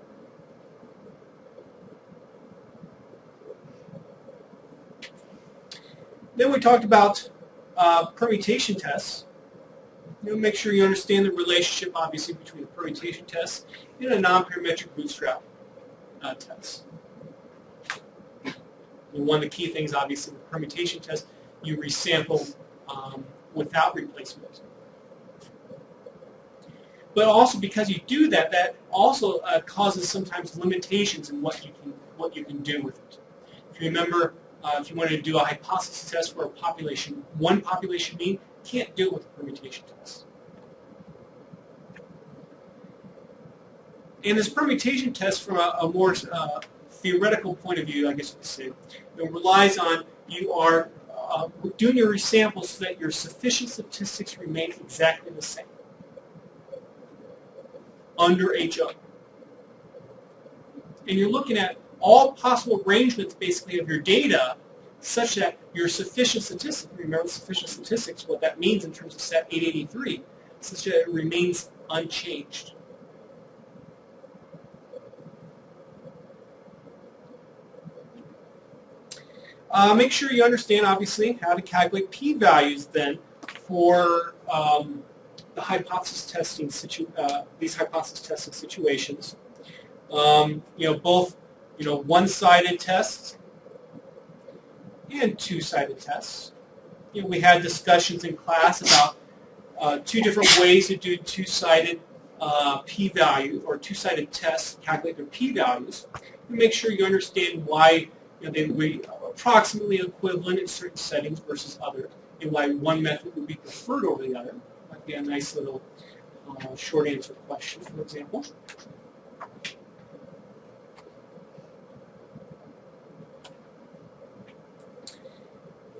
Then we talked about permutation tests. Make sure you understand the relationship, obviously, between a permutation test and a non-parametric bootstrap test. And one of the key things, obviously, with permutation test, you resample without replacement. But also, because you do that, that also causes sometimes limitations in what you can do with it. If you remember, if you wanted to do a hypothesis test for one population mean, you can't do it with a permutation test. And this permutation test, from a more theoretical point of view, I guess you could say, it relies on you are doing your resamples so that your sufficient statistics remain exactly the same under HO. And you're looking at all possible arrangements, basically, of your data such that your sufficient statistics, remember sufficient statistics, what that means in terms of set 883, such that it remains unchanged. Make sure you understand, obviously, how to calculate p-values then for the hypothesis testing these hypothesis testing situations. Both one-sided tests and two-sided tests. We had discussions in class about two different ways to do two-sided p-value or two-sided tests, calculate their p-values. Make sure you understand why they would be approximately equivalent in certain settings versus others, and why one method would be preferred over the other. Might be a nice little short answer question, for example.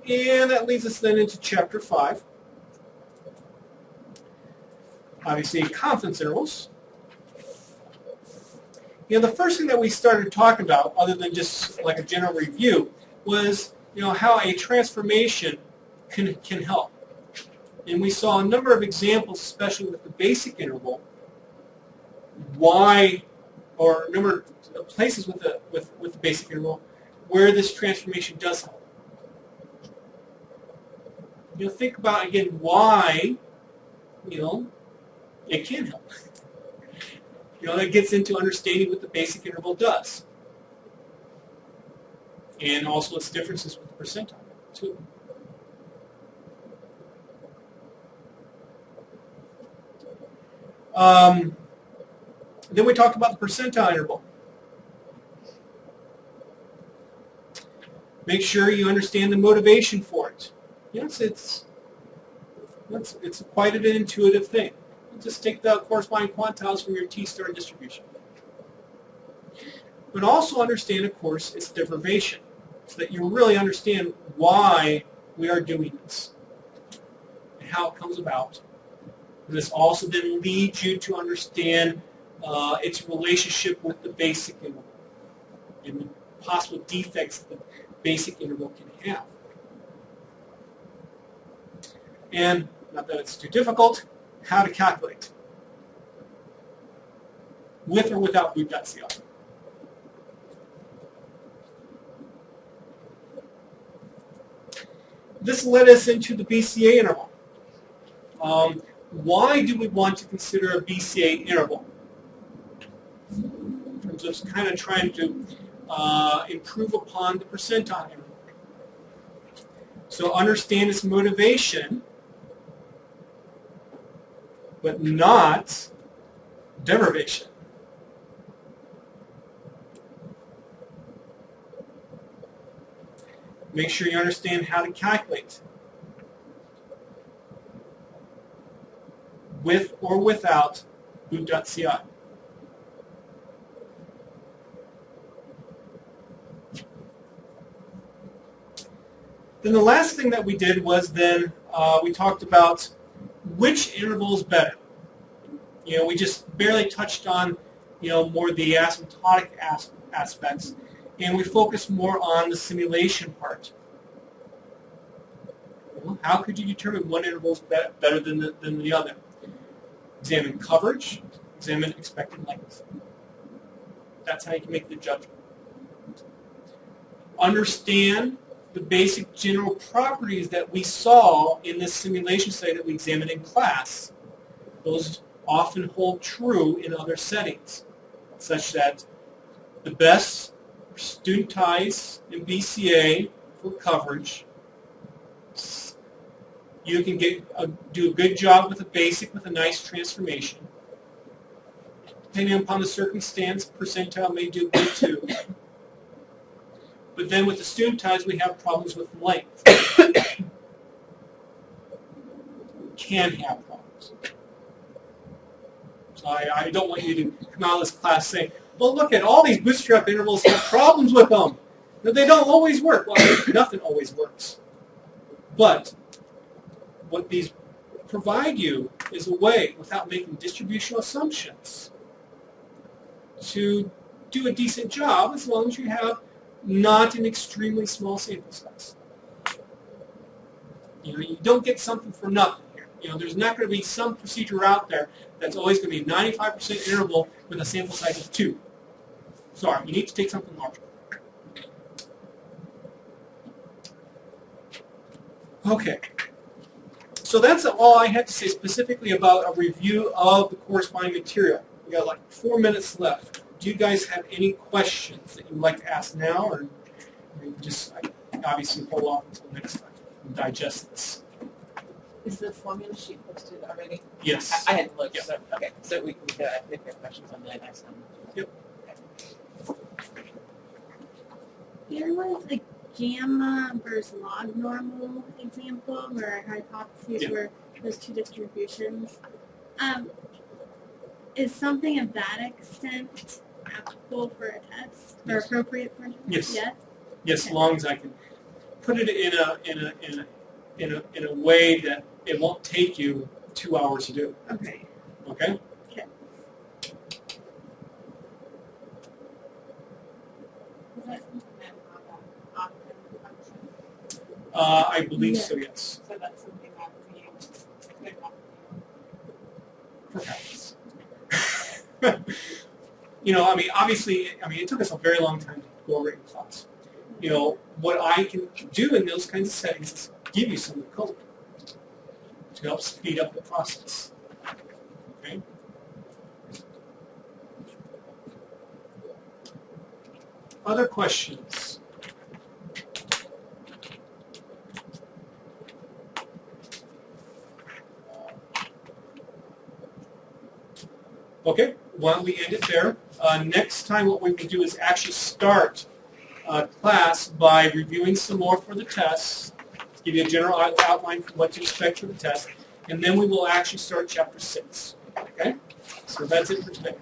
And that leads us then into Chapter 5. Obviously, confidence intervals. The first thing that we started talking about, other than just like a general review, was how a transformation can help. And we saw a number of examples, especially with the basic interval, or a number of places with the basic interval where this transformation does help. Think about again why it can help. That gets into understanding what the basic interval does, and also its differences with the percentile too. Then we talked about the percentile interval. Make sure you understand the motivation for it. It's quite an intuitive thing. Just take the corresponding quantiles from your t-star distribution. But also understand, of course, its derivation, so that you really understand why we are doing this and how it comes about. And this also then leads you to understand its relationship with the basic interval and the possible defects that the basic interval can have. And, not that it's too difficult, how to calculate with or without boot.ci. This led us into the BCA interval. Why do we want to consider a BCA interval? In terms of kind of trying to improve upon the percentile interval. So understand its motivation, but not derivation. Make sure you understand how to calculate with or without boot.ci. Then the last thing that we did was then we talked about which interval is better. We just barely touched on more the asymptotic aspects, and we focused more on the simulation part. How could you determine one interval is better than the other? Examine coverage, examine expected length. That's how you can make the judgment. Understand the basic general properties that we saw in this simulation study that we examined in class. Those often hold true in other settings, such that the best student ties in BCA for coverage. You can do a good job with a basic with a nice transformation. Depending upon the circumstance, percentile may do good too. But then with the student ties, we have problems with length. Can have problems. So I don't want you to come out of this class saying, well, look at all these bootstrap intervals have problems with them. No, they don't always work. Well, nothing always works. But what these provide you is a way, without making distributional assumptions, to do a decent job as long as you have not an extremely small sample size. You don't get something for nothing here. There's not going to be some procedure out there that's always going to be 95% interval with a sample size of 2. Sorry, you need to take something larger. Okay. So that's all I had to say specifically about a review of the corresponding material. We got like 4 minutes left. Do you guys have any questions that you'd like to ask now, or just obviously hold off until next time and digest this? Is the formula sheet posted already? Yes. I had to look. Yep. So, okay. So we could, if there are questions on that next time. Yep. Okay. There was a gamma versus log normal example where hypotheses Yeah. were those two distributions. Is something of that extent applicable for a test or Yes. appropriate for a test? Yes. Yes. Yes, as long as I can put it in a way that it won't take you 2 hours to do. Okay. Okay? Okay. Is that something that often function? I believe Yeah. so, yes. So that's something that we could not do. Perhaps. Obviously, it took us a very long time to go over it in class. What I can do in those kinds of settings is give you some of the code to help speed up the process. Okay? Other questions? Okay, why don't we end it there? Next time what we will do is actually start class by reviewing some more for the tests, give you a general outline for what to expect for the test, and then we will actually start Chapter 6. Okay? So that's it for today.